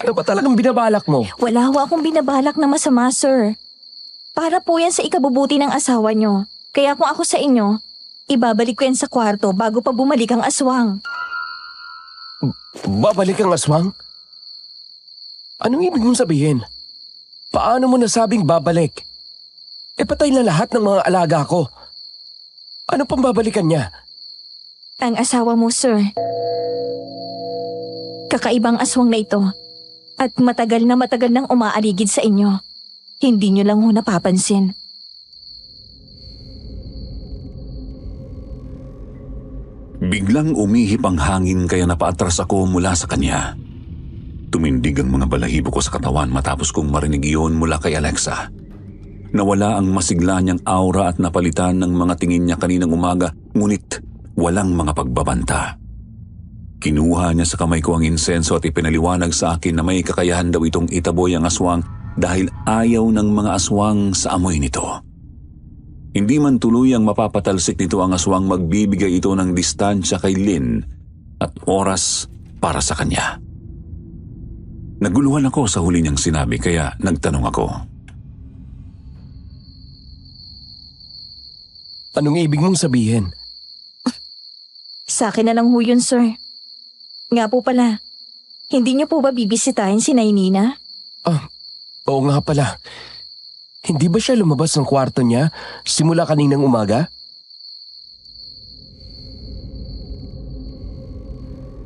Ano ba talagang binabalak mo? Wala ho akong binabalak na masama, sir. Para po yan sa ikabubuti ng asawa niyo. Kaya kung ako sa inyo, ibabalik ko yan sa kwarto bago pa bumalik ang aswang. Babalik ang aswang? Anong ibig mong sabihin? Paano mo nasabing babalik? E patay na lahat ng mga alaga ko. Ano pang babalikan niya? Ang asawa mo, sir. Kakaibang aswang na ito. At matagal nang umaaligid sa inyo. Hindi nyo lang ho napapansin. Biglang umihip ang hangin kaya napaatras ako mula sa kanya. Tumindig ang mga balahibo ko sa katawan matapos kong marinig iyon mula kay Alexa. Nawala ang masigla niyang aura at napalitan ng mga tingin niya kaninang umaga, ngunit walang mga pagbabanta. Kinuha niya sa kamay ko ang insenso at ipinaliwanag sa akin na may kakayahan daw itong itaboy ang aswang dahil ayaw ng mga aswang sa amoy nito. Hindi man tuluyang mapapatalsik nito ang aswang, magbibigay ito ng distansya kay Lynn at oras para sa kanya. Naguluhan ako sa huli niyang sinabi kaya nagtanong ako. Anong ibig mong sabihin? Sa akin na lang ho yun, sir. Nga po pala, hindi niyo po ba bibisitahin si Nina? Oo nga pala. Hindi ba siya lumabas ng kwarto niya simula kaninang umaga?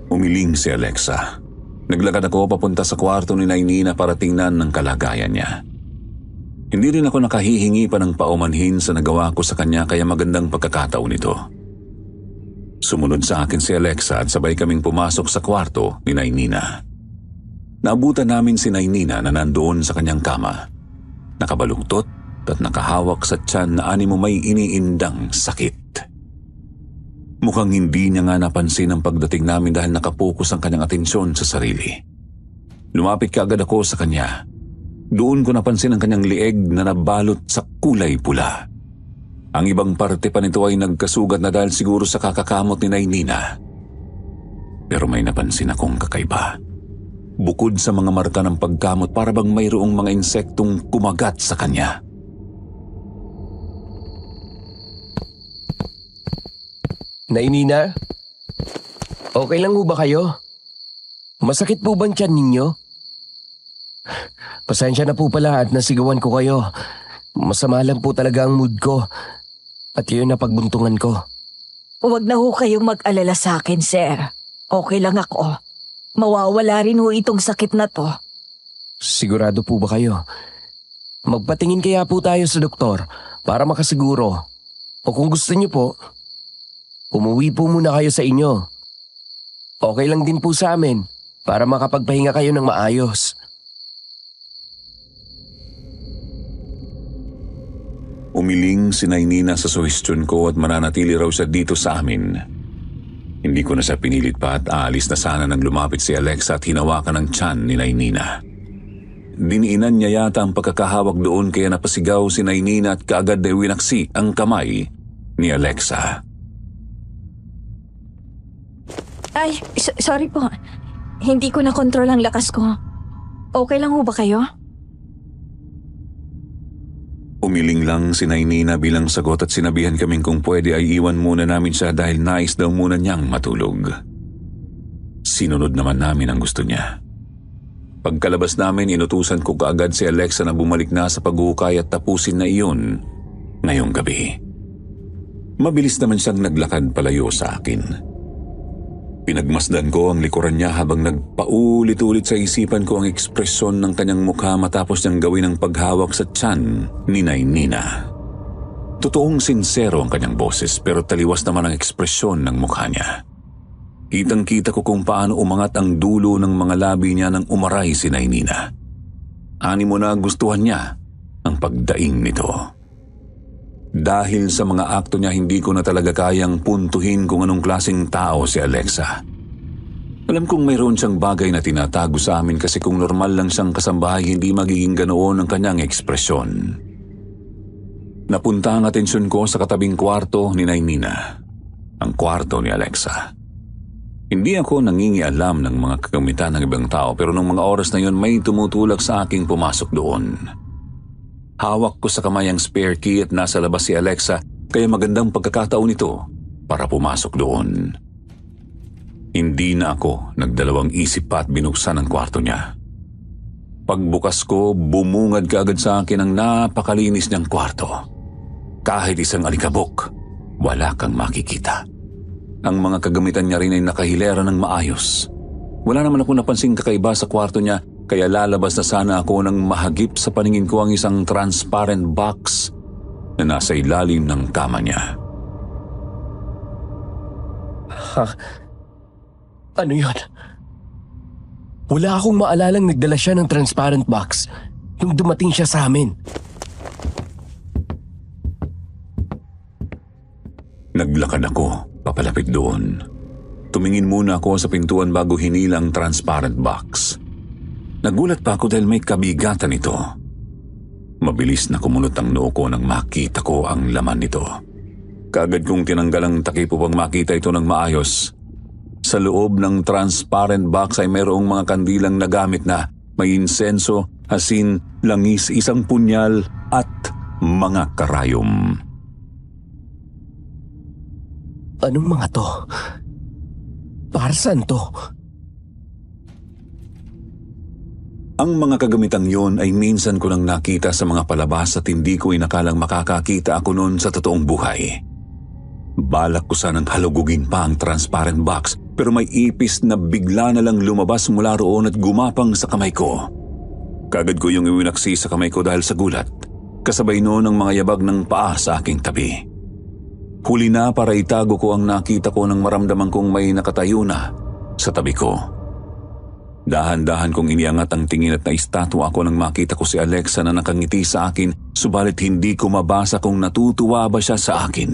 Umiling si Alexa. Naglakad ako papunta sa kwarto ni Nina para tingnan ng kalagayan niya. Hindi rin ako nakahihingi pa ng paumanhin sa nagawa ko sa kanya kaya magandang pagkakataon ito. Sumunod sa akin si Alexa at sabay kaming pumasok sa kwarto ni Nina. Naabutan namin si Nina na nandoon sa kanyang kama. Nakabaluktot at nakahawak sa tiyan na animo may iniindang sakit. Mukhang hindi niya nga napansin ang pagdating namin dahil nakapokus ang kanyang atensyon sa sarili. Lumapit kaagad ako sa kanya. Doon ko napansin ang kanyang lieg na nabalot sa kulay pula. Ang ibang parte pa nito ay nagkasugat na dahil siguro sa kakakamot ni Nina. Pero may napansin akong kakaiba. Bukod sa mga marka ng pagkamot, para bang mayroong mga insektong kumagat sa kanya. Nina? Okay lang ho ba kayo? Masakit po ba ang tiyan ninyo? Pasensya na po pala at nasigawan ko kayo. Masama lang po talaga ang mood ko. At yun na pagbuntungan ko. Huwag na ho kayong mag-alala sa akin, sir. Okay lang ako. Mawawala rin ho itong sakit na to. Sigurado po ba kayo? Magpatingin kaya po tayo sa doktor para makasiguro. O kung gusto niyo po, umuwi po muna kayo sa inyo. Okay lang din po sa amin para makapagpahinga kayo ng maayos. Umiling si Nainina sa suhestyon ko at mananatili raw siya dito sa amin. Hindi ko na siya pinilit pa at aalis na sana nang lumapit si Alexa at hinawakan ng tiyan ni Nainina. Diniinan niya yata ang pagkakahawak doon kaya napasigaw si Nainina at kaagad ay winaksi ang kamay ni Alexa. Ay, sorry po. Hindi ko na kontrol ang lakas ko. Okay lang ho ba kayo? Umiling lang si Nainina bilang sagot at sinabihan kaming kung pwede ay iwan muna namin siya dahil nais daw muna niyang matulog. Sinunod naman namin ang gusto niya. Pagkalabas namin, inutusan ko kaagad si Alexa na bumalik na sa paghuhukay at tapusin na iyon ngayong gabi. Mabilis naman siyang naglakad palayo sa akin. Pinagmasdan ko ang likuran niya habang nagpaulit-ulit sa isipan ko ang ekspresyon ng kanyang mukha matapos niyang gawin ang paghawak sa tiyan ni Nainina. Totoong sinsero ang kanyang boses pero taliwas naman ang ekspresyon ng mukha niya. Kitang-kita ko kung paano umangat ang dulo ng mga labi niya nang umaray si Nainina. Animo na gustuhan niya ang pagdaing nito. Dahil sa mga akto niya, hindi ko na talaga kayang puntuhin kung anong klaseng tao si Alexa. Alam kong mayroon siyang bagay na tinatago sa amin kasi kung normal lang siyang kasambahay, hindi magiging ganoon ang kanyang ekspresyon. Napunta ang atensyon ko sa katabing kwarto ni Nainina, ang kwarto ni Alexa. Hindi ako nangingialam ng mga kagamitan ng ibang tao pero nung mga oras na yon may tumutulak sa aking pumasok doon. Hawak ko sa kamay ang spare key at nasa labas si Alexa kaya magandang pagkakataon ito para pumasok doon. Hindi na ako nagdalawang isip pa at binuksan ang kwarto niya. Pagbukas ko, bumungad kaagad sa akin ang napakalinis niyang kwarto. Kahit isang alikabok, wala kang makikita. Ang mga kagamitan niya rin ay nakahilera ng maayos. Wala naman ako napansing kakaiba sa kwarto niya kaya lalabas na sana ako nang mahagip sa paningin ko ang isang transparent box na nasa ilalim ng kama niya. Ano yun? Wala akong maalalang nagdala siya ng transparent box nung dumating siya sa amin. Naglakad ako papalapit doon. Tumingin muna ako sa pintuan bago hinila ang transparent box. Nagulat pa ako dahil may kabigatan ito. Mabilis na kumunot ang noo ko nang makita ko ang laman nito. Kaagad kong tinanggal ang takip upang makita ito ng maayos. Sa loob ng transparent box ay mayroong mga kandilang nagamit na may insenso, asin, langis, isang punyal at mga karayom. Anong mga to? Para saan to? Ang mga kagamitang yon ay minsan ko lang nakita sa mga palabas at hindi ko inakalang makakakita ako noon sa totoong buhay. Balak ko sanang halugugin pa ang transparent box pero may ipis na bigla na lang lumabas mula roon at gumapang sa kamay ko. Kaagad ko yung iwinaksi sa kamay ko dahil sa gulat. Kasabay noon ang mga yabag ng paa sa aking tabi. Huli na para itago ko ang nakita ko nang maramdaman kong may nakatayo na sa tabi ko. Dahan-dahan kong iniangat ang tingin at naistatwa ako nang makita ko si Alexa na nakangiti sa akin subalit hindi ko mabasa kung natutuwa ba siya sa akin.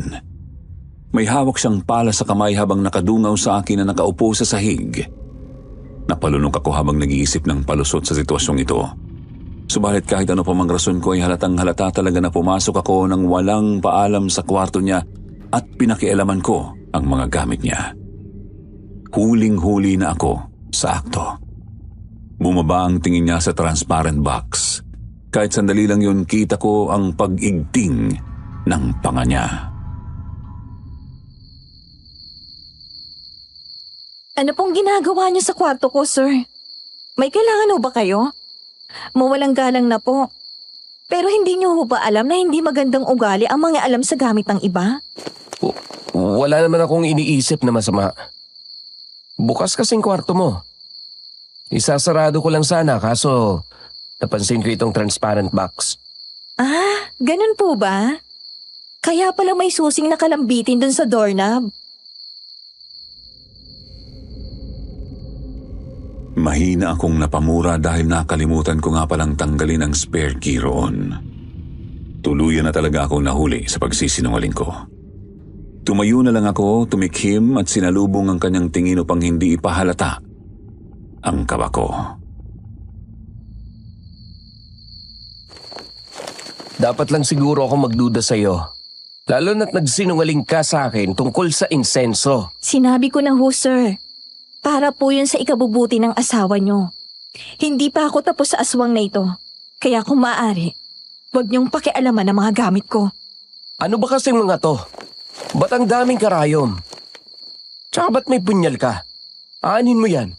May hawak siyang pala sa kamay habang nakadungaw sa akin na nakaupo sa sahig. Napalunok ako habang nag-iisip ng palusot sa sitwasyong ito. Subalit kahit ano pa mang rason ko ay halatang halata talaga na pumasok ako nang walang paalam sa kwarto niya at pinakialaman ko ang mga gamit niya. Huling-huli na ako sa akto. Bumaba ang tingin niya sa transparent box. Kahit sandali lang yun, kita ko ang pag-igting ng panga niya. Ano pong ginagawa niyo sa kwarto ko, sir? May kailangan ho ba kayo? Mawalang galang na po. Pero hindi niyo ho ba alam na hindi magandang ugali ang mga alam sa gamit ng iba? Wala naman akong iniisip na masama. Bukas kasing kwarto mo. Isasarado ko lang sana kaso napansin ko itong transparent box. Ah, ganun po ba? Kaya pala may susing nakalambitin dun sa doorknob. Mahina akong napamura dahil nakalimutan ko nga palang tanggalin ang spare key roon. Tuluyan na talaga akong nahuli sa pagsisinungaling ko. Tumayo na lang ako, tumikhim at sinalubong ang kanyang tingin upang hindi ipahalata ang kaba ko. Dapat lang siguro ako magduda sa'yo. Lalo na't nagsinungaling ka sa akin tungkol sa insenso. Sinabi ko na ho, sir. Para po yun sa ikabubuti ng asawa nyo. Hindi pa ako tapos sa aswang na ito. Kaya kung maaari, huwag niyong pakialaman ang mga gamit ko. Ano ba kasing mga to? Ba't ang daming karayom? Tsaka ba't may punyal ka? Aanin mo yan?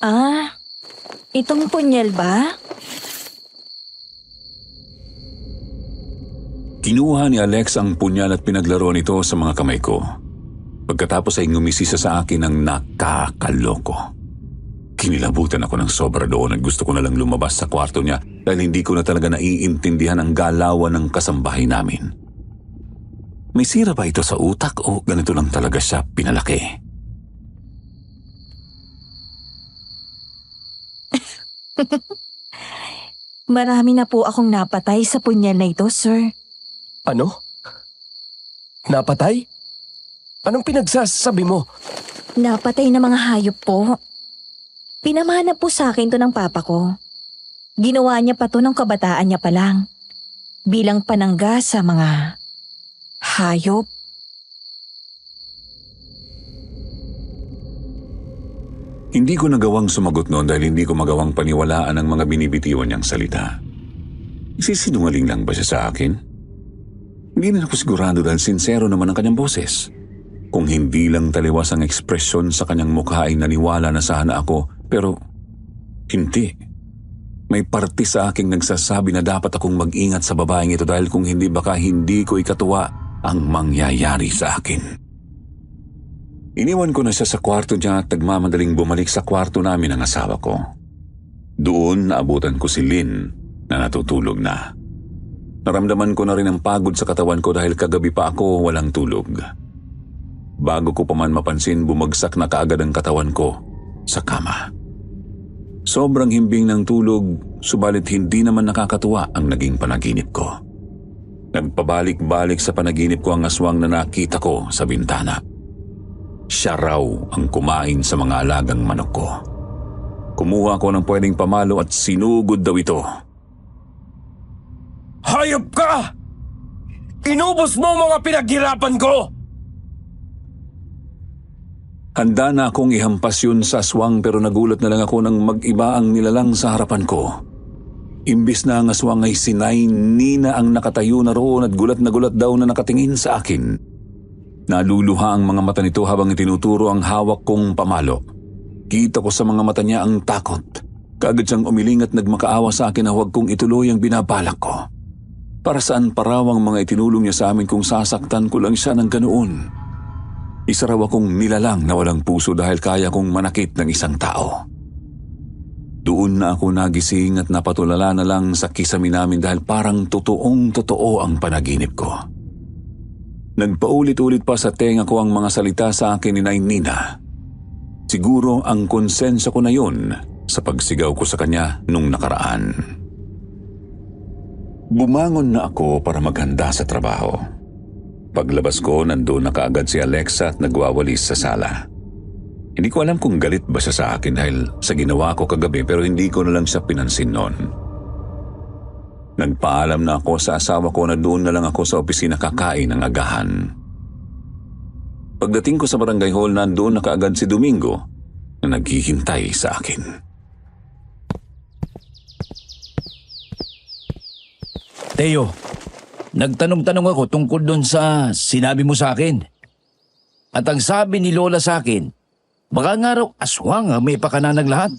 Ah, itong punyal ba? Kinuha ni Alex ang punyal at pinaglaro nito sa mga kamay ko. Pagkatapos ay ngumisisa sa akin ng nakakaloko. Kinilabutan ako ng sobra doon at gusto ko na lang lumabas sa kwarto niya dahil hindi ko na talaga naiintindihan ang galawan ng kasambahay namin. May sira ba ito sa utak o ganito lang talaga siya pinalaki? Marami na po akong napatay sa punyal na ito, sir. Ano? Napatay? Anong pinagsasabi mo? Napatay na mga hayop po. Pinamana po sa akin to ng papa ko. Ginawa niya pa to ng kabataan niya pa lang. Bilang panangga sa mga hayop. Hindi ko nagawang sumagot noon dahil hindi ko magawang paniwalaan ang mga binibitiwan niyang salita. Sisinungaling lang ba siya sa akin? Hindi na ako sigurado dahil sincero naman ang kanyang boses. Kung hindi lang taliwas ang ekspresyon sa kanyang mukha ay naniwala na sana ako, pero hindi. May parte sa aking nagsasabi na dapat akong mag-ingat sa babaeng ito dahil kung hindi baka hindi ko ikatuwa ang mangyayari sa akin. Iniwan ko na siya sa kwarto niya at nagmamadaling bumalik sa kwarto namin ang asawa ko. Doon naabutan ko si Lynn na natutulog na. Naramdaman ko na rin ang pagod sa katawan ko dahil kagabi pa ako walang tulog. Bago ko pa man mapansin, bumagsak na kaagad ang katawan ko sa kama. Sobrang himbing ng tulog, subalit hindi naman nakakatuwa ang naging panaginip ko. Nagpabalik-balik sa panaginip ko ang aswang na nakita ko sa bintana. Siya raw ang kumain sa mga alagang manok ko. Kumuha ko ng pwedeng pamalo at sinugod daw ito. Hayop ka! Inubos mo mga pinaghirapan ko! Handa na akong ihampas yun sa aswang pero nagulat na lang ako nang mag-iba ang nilalang sa harapan ko. Imbis na ang aswang ay si Nina ang nakatayo na roon at gulat na gulat daw na nakatingin sa akin. Naluluha ang mga mata nito habang itinuturo ang hawak kong pamalo. Kita ko sa mga mata niya ang takot. Kaagad siyang umiling at nagmakaawa sa akin na huwag kong ituloy ang binabalak ko. Para saan parawang mga itinulong niya sa amin kung sasaktan ko lang siya ng ganoon. Isa raw akong nilalang na walang puso dahil kaya kong manakit ng isang tao. Doon na ako nagising at napatulala na lang sa kisame namin dahil parang totoong-totoo ang panaginip ko. Nagpaulit-ulit pa sa tenga ko ang mga salita sa akin ni Nina. Siguro ang konsensya ko na yun sa pagsigaw ko sa kanya nung nakaraan. Bumangon na ako para maghanda sa trabaho. Paglabas ko, nandoon na kaagad si Alexa at nagwawalis sa sala. Hindi ko alam kung galit ba siya sa akin dahil sa ginawa ko kagabi pero hindi ko na lang siya pinansin noon. Nagpaalam na ako sa asawa ko na doon na lang ako sa opisina kakain ng agahan. Pagdating ko sa barangay hall, nandoon na kaagad si Domingo na naghihintay sa akin. Teo, nagtanong-tanong ako tungkol doon sa sinabi mo sa akin. At ang sabi ni Lola sa akin, baka nga raw aswang may pakananag lahat.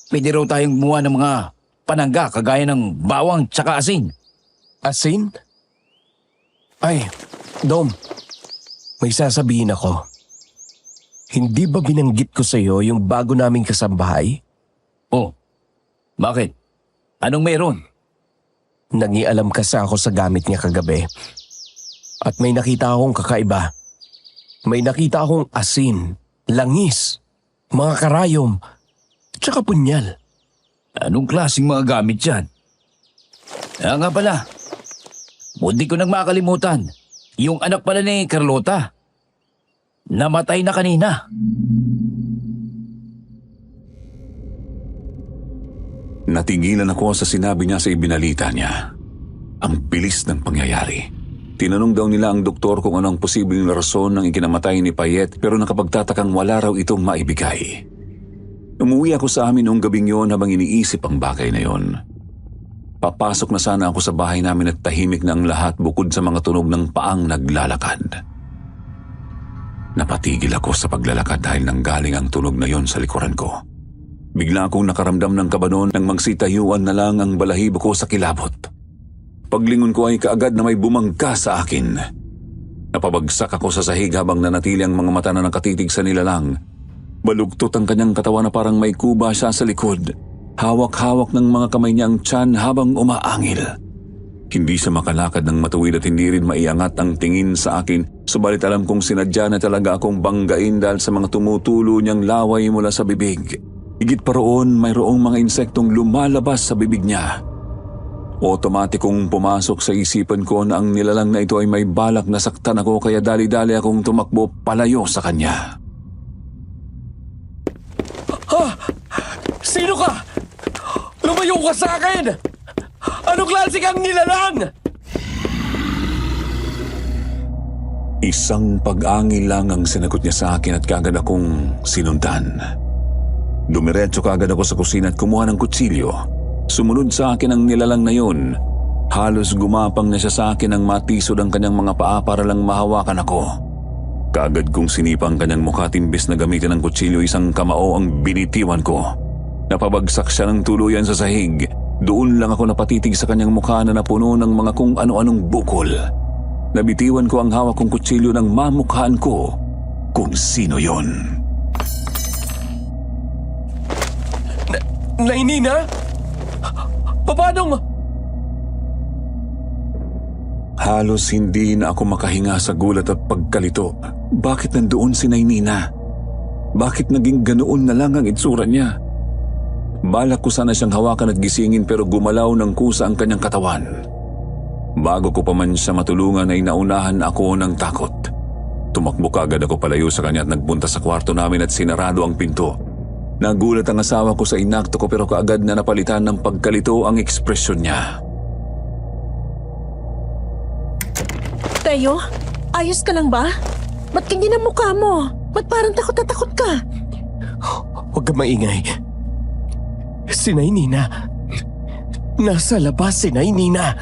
Pwede raw tayong gumawa ng mga panangga kagaya ng bawang tsaka asin. Asin? Ay, Dom, may sasabihin ako. Hindi ba binanggit ko sa'yo yung bago naming kasambahay? Oh, bakit? Anong meron? Nangialam kasi ako sa gamit niya kagabi. At may nakita akong kakaiba. May nakita akong asin, langis, mga karayom, tsaka punyal. Anong klaseng mga gamit yan? Nga pala, munti ko nang makalimutan. Yung anak pala ni Carlota. Namatay na kanina. Natigilan ako sa sinabi niya sa ibinalita niya. Ang bilis ng pangyayari. Tinanong daw nila ang doktor kung ano ang posibleng rason ng ikinamatay ni Payet pero nakapagtatakang wala raw itong maibigay. Umuwi ako sa amin noong gabing yon habang iniisip ang bagay na yon. Papasok na sana ako sa bahay namin at tahimik na ang lahat bukod sa mga tunog ng paang naglalakad. Napatigil ako sa paglalakad dahil nanggaling ang tunog na yon sa likuran ko. Bigla akong nakaramdam ng kabanon nang magsitayuan na lang ang balahibo ko sa kilabot. Paglingon ko ay kaagad na may bumangga sa akin. Napabagsak ako sa sahig habang nanatili ang mga mata na nakatitig sa nilalang. Balugtot ang kanyang katawan na parang may kuba siya sa likod. Hawak-hawak ng mga kamay niya ang tiyan habang umaangil. Hindi siya makalakad ng matuwid at hindi rin maiangat ang tingin sa akin. Subalit alam kong sinadya na talaga akong banggain dahil sa mga tumutulo niyang laway mula sa bibig. Higit pa roon, mayroong mga insektong lumalabas sa bibig niya. Otomatikong pumasok sa isipan ko na ang nilalang na ito ay may balak na saktan ako kaya dali-dali akong tumakbo palayo sa kanya. Ha? Sino ka? Lumayo ka sa akin! Anong klase kang nilalang? Isang pag-angil lang ang sinagot niya sa akin at kaagad akong sinundan. Dumiretso kaagad ako sa kusina at kumuha ng kutsilyo. Sumunod sa akin ang nilalang na yun. Halos gumapang na siya sa akin nang matisod ang kanyang mga paa para lang mahawakan ako. Kaagad kong sinipang kanyang mukha at imbes na gamitin ng kutsilyo, isang kamao ang binitiwan ko. Napabagsak siya ng tuluyan sa sahig. Doon lang ako napatitig sa kanyang mukha na napuno ng mga kung ano-anong bukol. Nabitiwan ko ang hawak kong kutsilyo nang mamukhaan ko kung sino yon. Nainina? Paano? Halos hindi na ako makahinga sa gulat at pagkalito. Bakit nandoon si Nainina? Bakit naging ganoon na lang ang itsura niya? Balak ko sana siyang hawakan at gisingin pero gumalaw ng kusa ang kanyang katawan. Bago ko pa man siya matulungan ay naunahan ako ng takot. Tumakbo kaagad ako palayo sa kanya at nagpunta sa kwarto namin at sinarado ang pinto. Nagulat ang asawa ko sa inakto ko pero kaagad na napalitan ng pagkalito ang ekspresyon niya. Teo, ayos ka lang ba? Ba't ganyan ang mukha mo? Ba't parang takot na takot ka? Huwag ka maingay. Si Nainina. Nasa labas si Nainina.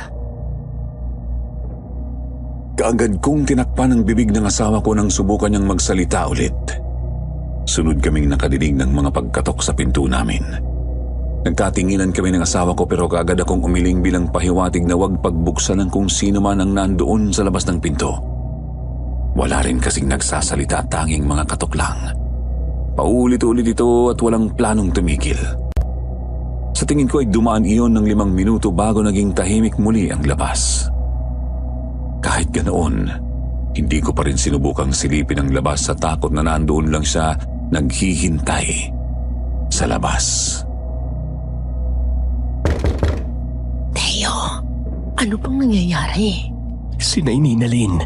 Kaagad kong tinakpan ang bibig ng asawa ko nang subukan niyang magsalita ulit. Sunod kaming nakadinig ng mga pagkatok sa pinto namin. Nagkatinginan kami ng asawa ko pero kaagad akong umiling bilang pahiwatig na huwag pagbuksan ng kung sino man ang nandoon sa labas ng pinto. Wala rin kasing nagsasalita, tanging mga katok lang. Paulit-ulit ito at walang planong tumigil. Sa tingin ko ay dumaan iyon ng 5 minuto bago naging tahimik muli ang labas. Kahit ganoon, hindi ko pa rin sinubukang silipin ang labas sa takot na nandoon lang siya naghihintay sa labas. Teo, ano bang nangyayari? Si Nainina Lynn.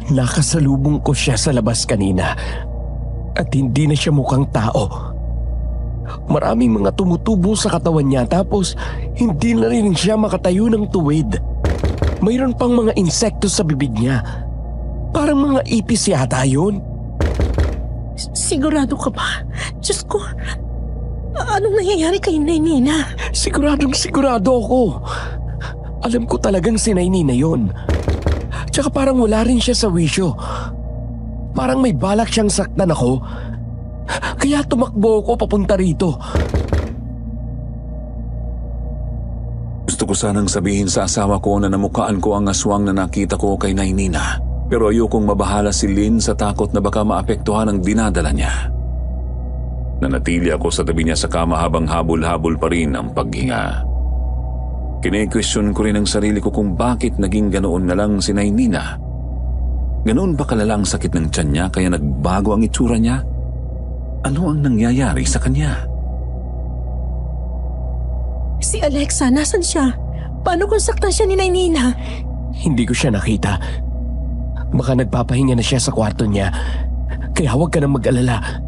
Nakasalubong ko siya sa labas kanina. At hindi na siya mukhang tao. Maraming mga tumutubo sa katawan niya tapos hindi na rin siya makatayo ng tuwid. Mayroon pang mga insekto sa bibig niya. Parang mga ipis yata yun. Sigurado ka ba? Diyos ko, anong nangyayari kay Nainina? Siguradong sigurado ako. Alam ko talagang si Nainina yun. Tsaka parang wala rin siya sa wisyo. Parang may balak siyang saktan ako. Kaya tumakbo ako papunta rito. Gusto ko sanang sabihin sa asawa ko na namukhaan ko ang aswang na nakita ko kay Nainina. Pero ayokong mabahala si Lynn sa takot na baka maapektuhan ang dinadala niya. Nanatili ako sa tabi niya sa kama habang habol-habol pa rin ang paghinga. Kine-question ko rin ang sarili ko kung bakit naging ganoon na lang si Nainina. Ganoon ba kalala ang sakit ng tiyan niya kaya nagbago ang itsura niya? Ano ang nangyayari sa kanya? Si Alexa, nasan siya? Paano kung saktan siya ni Nainina? Hindi ko siya nakita. Baka nagpapahinga na siya sa kwarto niya. Kaya huwag ka nang mag-alala.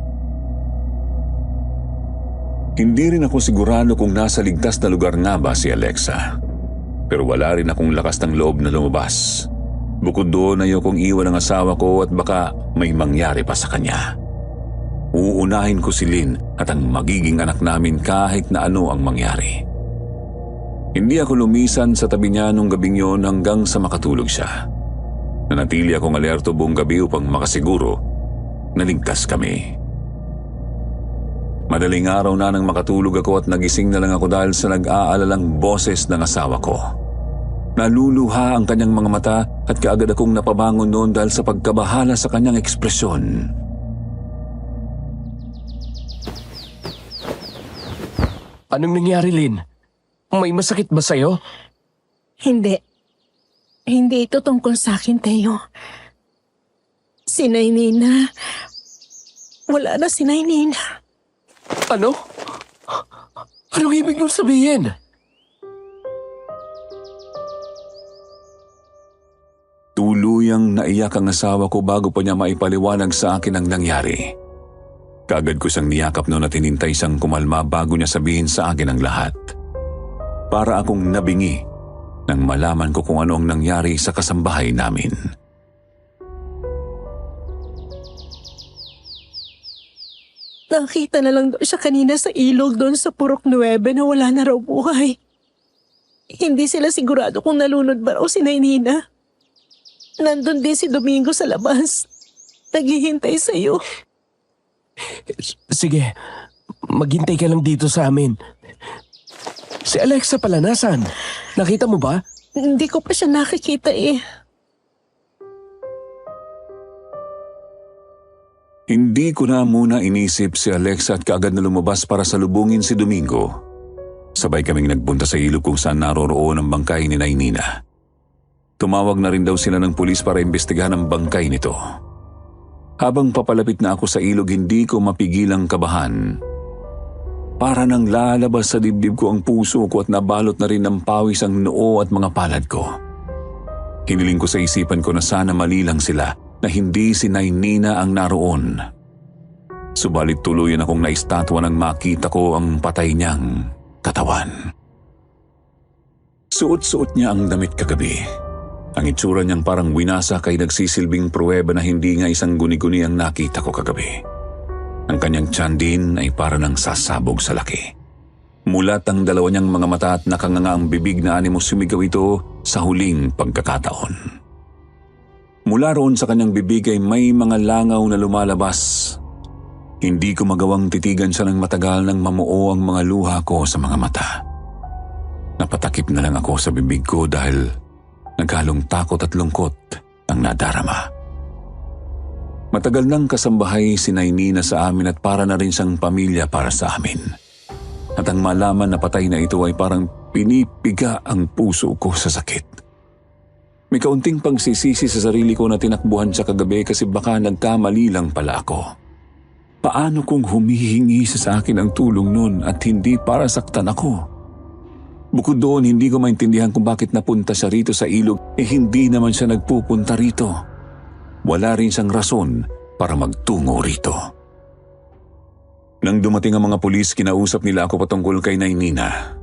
Hindi rin ako sigurado kung nasa ligtas na lugar nga ba si Alexa. Pero wala rin akong lakas ng loob na lumabas. Bukod doon, ayokong iwan ang asawa ko at baka may mangyari pa sa kanya. Uunahin ko si Lynn at ang magiging anak namin kahit na ano ang mangyari. Hindi ako lumisan sa tabi niya nung gabing yon hanggang sa makatulog siya. Nanatili akong alerto buong gabi upang makasiguro na ligtas kami. Madaling araw na nang makatulog ako at nagising na lang ako dahil sa nag-aalalang boses ng asawa ko. Naluluha ang kanyang mga mata at kaagad akong napabangon noon dahil sa pagkabahala sa kanyang ekspresyon. Anong nangyari, Lynn? May masakit ba sa'yo? Hindi. Hindi ito tungkol sa akin, Teo. Si Nainina. Wala na si Nainina. Ano? Anong ibig mong sabihin? Tuluyang naiyak ang asawa ko bago pa niya maipaliwanag sa akin ang nangyari. Kaagad ko siyang niyakap noon at hinintay siyang kumalma bago niya sabihin sa akin ang lahat. Para akong nabingi nang malaman ko kung ano ang nangyari sa kasambahay namin. Nakita na lang daw siya kanina sa ilog doon sa Purok 9 na wala na raw buhay. Hindi sila sigurado kung nalunod ba raw si Nainina. Nandun din si Domingo sa labas. Naghihintay sa'yo. Sige, maghintay ka lang dito sa amin. Si Alexa pala, nasan? Nakita mo ba? Hindi ko pa siya nakikita eh. Hindi ko na muna inisip si Alexa at kaagad na lumabas para salubungin si Domingo. Sabay kaming nagpunta sa ilog kung saan naroroon ang bangkay ni Nainina. Tumawag na rin daw sila ng pulis para imbestigahan ang bangkay nito. Habang papalapit na ako sa ilog, hindi ko mapigilang kabahan. Para nang lalabas sa dibdib ko ang puso ko at nabalot na rin ng pawis ang noo at mga palad ko. Hiniling ko sa isipan ko na sana mali lang sila na hindi si Nainina ang naroon. Subalit tuluyan akong naistatwa nang makita ko ang patay niyang katawan. Suot-suot niya ang damit kagabi. Ang itsura niyang parang winasak ay nagsisilbing pruweba na hindi nga isang guni-guni ang nakita ko kagabi. Ang kanyang tiyan din ay para nang sasabog sa laki. Mulat ang dalawa niyang mga mata at nakanganga ang bibig na animos sumigaw ito sa huling pagkakataon. Mula roon sa kanyang bibig ay may mga langaw na lumalabas. Hindi ko magawang titigan siya ng matagal nang mamuo ang mga luha ko sa mga mata. Napatakip na lang ako sa bibig ko dahil naghalong takot at lungkot ang nadarama. Matagal nang kasambahay si Nainina sa amin at para na rin siyang pamilya para sa amin. At ang malaman na patay na ito ay parang pinipiga ang puso ko sa sakit. May kaunting pagsisisi sa sarili ko na tinakbuhan siya kagabi kasi baka nagkamali lang pala ako. Paano kung humihingi sa akin ang tulong nun at hindi para saktan ako? Bukod doon, hindi ko maintindihan kung bakit napunta siya rito sa ilog hindi naman siya nagpupunta rito. Wala rin siyang rason para magtungo rito. Nang dumating ang mga pulis, kinausap nila ako patungkol kay Nainina.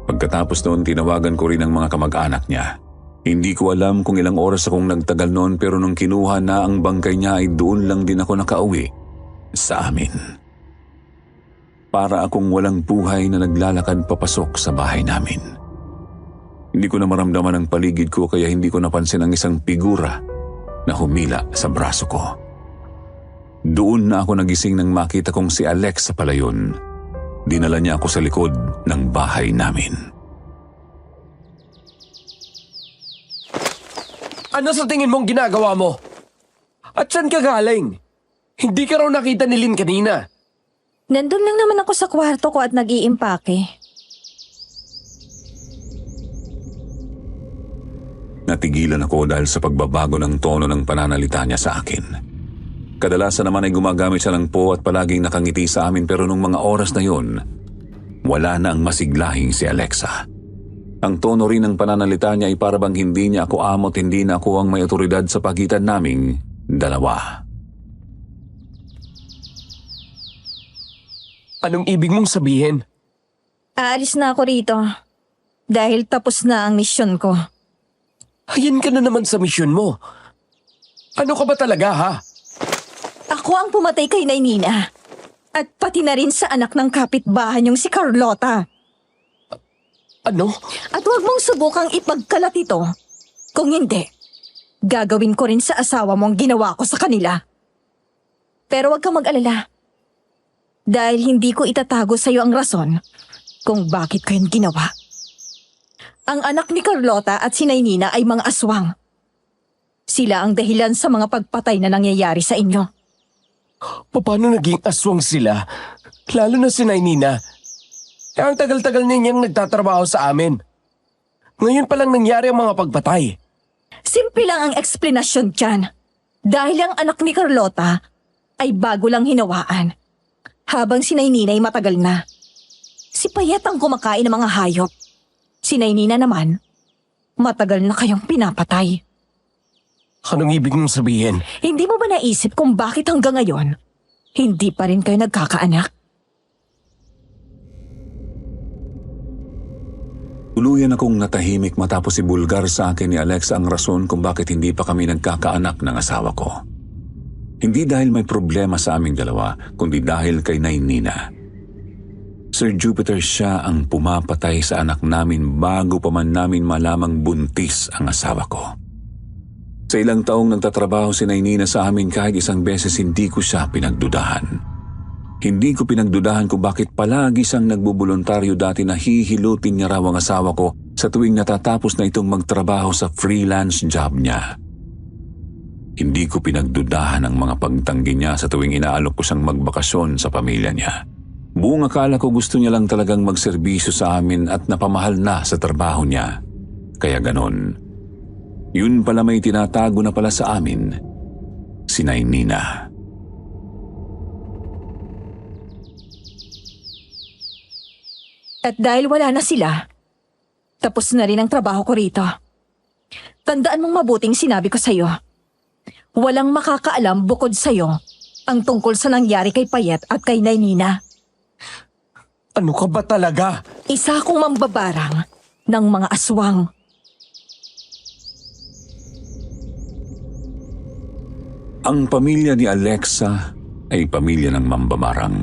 Pagkatapos noon, tinawagan ko rin ang mga kamag-anak niya. Hindi ko alam kung ilang oras akong nagtagal noon pero nung kinuha na ang bangkay niya ay doon lang din ako nakauwi sa amin. Para akong walang buhay na naglalakad papasok sa bahay namin. Hindi ko na maramdaman ang paligid ko kaya hindi ko napansin ang isang figura na humila sa braso ko. Doon na ako nagising nang makita kong si Alexa pala yun. Dinala niya ako sa likod ng bahay namin. Ano sa tingin mong ginagawa mo? At saan ka galing? Hindi ka raw nakita ni Lynn kanina. Nandun lang naman ako sa kwarto ko at nag-iimpake. Natigilan ako dahil sa pagbabago ng tono ng pananalita niya sa akin. Kadalasan naman ay gumagamit siya ng po at palaging nakangiti sa amin pero nung mga oras na yun, wala na ang masiglahing si Alexa. Ang tono rin ng pananalita niya ay parabang hindi niya ako amo at hindi na ako ang may otoridad sa pagitan naming dalawa. Anong ibig mong sabihin? Aalis na ako rito. Dahil tapos na ang misyon ko. Ayan ka na naman sa misyon mo. Ano ka ba talaga, ha? Ako ang pumatay kay Nainina. At pati na rin sa anak ng kapitbahay niyong si Carlota. Ano? At huwag mong subukang ipagkalat ito. Kung hindi, gagawin ko rin sa asawa mo ang ginawa ko sa kanila. Pero huwag kang mag-alala. Dahil hindi ko itatago sa iyo ang rason kung bakit ko yun ginawa. Ang anak ni Carlota at si Nainina ay mga aswang. Sila ang dahilan sa mga pagpatay na nangyayari sa inyo. Paano naging aswang sila? Lalo na si Nainina. Ang tagal-tagal ninyang nagtatrabaho sa amin. Ngayon palang nangyari ang mga pagpatay. Simple lang ang eksplanasyon dyan. Dahil ang anak ni Carlota ay bago lang hinawaan. Habang si Nainina ay matagal na. Si Payet ang kumakain ng mga hayop. Si Nainina naman, matagal na kayong pinapatay. Anong ibig mong sabihin? Hindi mo ba naisip kung bakit hanggang ngayon, hindi pa rin kayo nagkakaanak? Tuluyan akong natahimik matapos ibulgar sa akin ni Alexa ang rason kung bakit hindi pa kami nagkakaanak ng asawa ko. Hindi dahil may problema sa aming dalawa, kundi dahil kay Nainina. Sir Jupiter, siya ang pumapatay sa anak namin bago pa man namin malamang buntis ang asawa ko. Sa ilang taong nagtatrabaho si Nainina sa amin kahit isang beses hindi ko siya pinagdudahan. Hindi ko pinagdudahan kung bakit palagi siyang nagbubuluntaryo dati na hihilutin niya raw ang asawa ko sa tuwing natatapos na itong magtrabaho sa freelance job niya. Hindi ko pinagdudahan ang mga pagtanggi niya sa tuwing inaalok ko siyang magbakasyon sa pamilya niya. Buong akala ko gusto niya lang talagang magserbisyo sa amin at napamahal na sa trabaho niya. Kaya ganon. Yun pala may tinatago na pala sa amin, si Nainina. At dahil wala na sila, tapos na rin ang trabaho ko rito. Tandaan mong mabuting sinabi ko sa'yo. Walang makakaalam bukod sa'yo ang tungkol sa nangyari kay Payet at kay Nainina. Ano ka ba talaga? Isa akong mambabarang ng mga aswang. Ang pamilya ni Alexa ay pamilya ng mambamarang.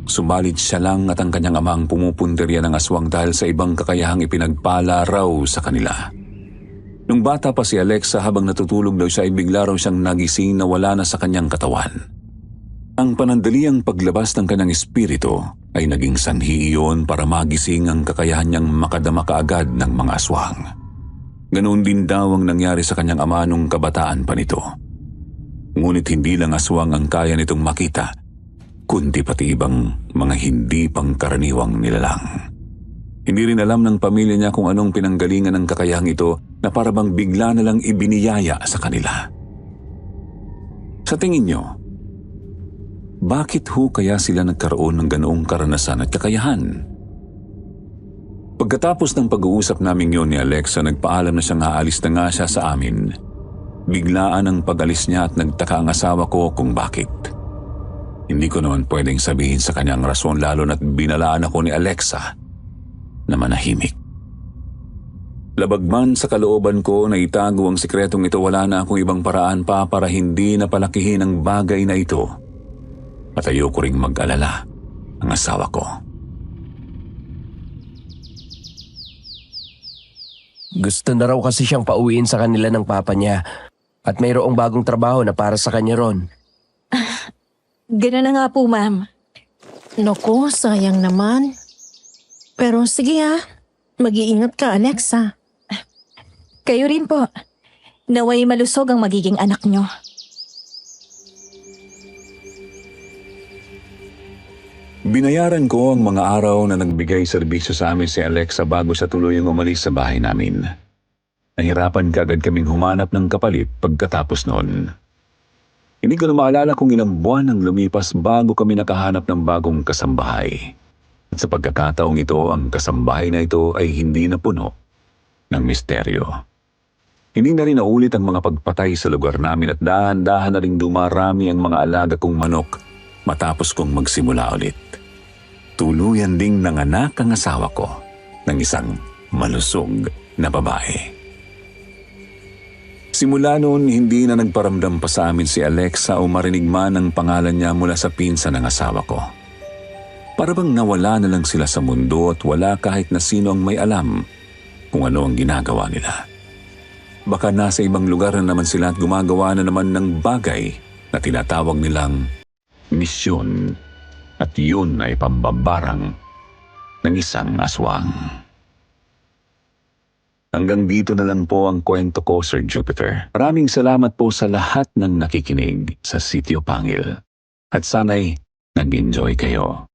Subalit siya lang at ang kanyang amang pumupunterya ng aswang dahil sa ibang kakayahang ipinagpala raw sa kanila. Nung bata pa si Alexa, habang natutulog daw siya ay bigla raw siyang nagising na wala na sa kanyang katawan. Ang panandaliang paglabas ng kanyang espiritu ay naging sanhi iyon para magising ang kakayahan niyang makadama kaagad ng mga aswang. Ganoon din daw ang nangyari sa kanyang ama nung kabataan pa nito. Ngunit hindi lang aswang ang kaya nitong makita, kundi pati ibang mga hindi pangkaraniwang nilalang. Hindi rin alam ng pamilya niya kung anong pinanggalingan ng kakayahang ito na parabang bigla na lang ibiniyaya sa kanila. Sa tingin niyo, bakit ho kaya sila nagkaroon ng ganoong karanasan at kakayahan? Pagkatapos ng pag-uusap namin yun ni Alexa, nagpaalam na siyang aalis na nga siya sa amin. Biglaan ang pag-alis niya at nagtaka ang asawa ko kung bakit. Hindi ko naman pwedeng sabihin sa kanyang rason lalo na't binalaan ako ni Alexa na manahimik. Labag man sa kalooban ko na itago ang sikretong ito, wala na akong ibang paraan pa para hindi napalakihin ang bagay na ito. At ayoko ring mag-alala ang asawa ko. Gusto na raw kasi siyang pauwiin sa kanila ng papa niya at mayroong bagong trabaho na para sa kanya ron. Ganun na nga po, ma'am. Naku, sayang naman. Pero sige mag-iingat ka, Alexa. Kayo rin po. Naway malusog ang magiging anak nyo. Binayaran ko ang mga araw na nagbigay serbisyo sa amin si Alexa bago sa tuluyang umalis sa bahay namin. Nahirapan kaagad kaming humanap ng kapalit pagkatapos noon. Hindi ko na maalala kung ilang buwan ang lumipas bago kami nakahanap ng bagong kasambahay. At sa pagkakataong ito, ang kasambahay na ito ay hindi na puno ng misteryo. Hindi na rin naulit ang mga pagpatay sa lugar namin at dahan-dahan na rin dumarami ang mga alaga kong manok matapos kong magsimula ulit. Tuluyan ding nanganak ang asawa ko ng isang malusog na babae. Simula noon, hindi na nagparamdam pa sa amin si Alexa o marinig man ang pangalan niya mula sa pinsan ng asawa ko. Para bang nawala na lang sila sa mundo at wala kahit na sino ang may alam kung ano ang ginagawa nila. Baka nasa ibang lugar na naman sila at gumagawa na naman ng bagay na tinatawag nilang misyon. At yun ay pambabarang ng isang aswang. Hanggang dito na lang po ang kwento ko, Sir Jupiter. Maraming salamat po sa lahat ng nakikinig sa Sitio Pangil. At sana'y nag-enjoy kayo.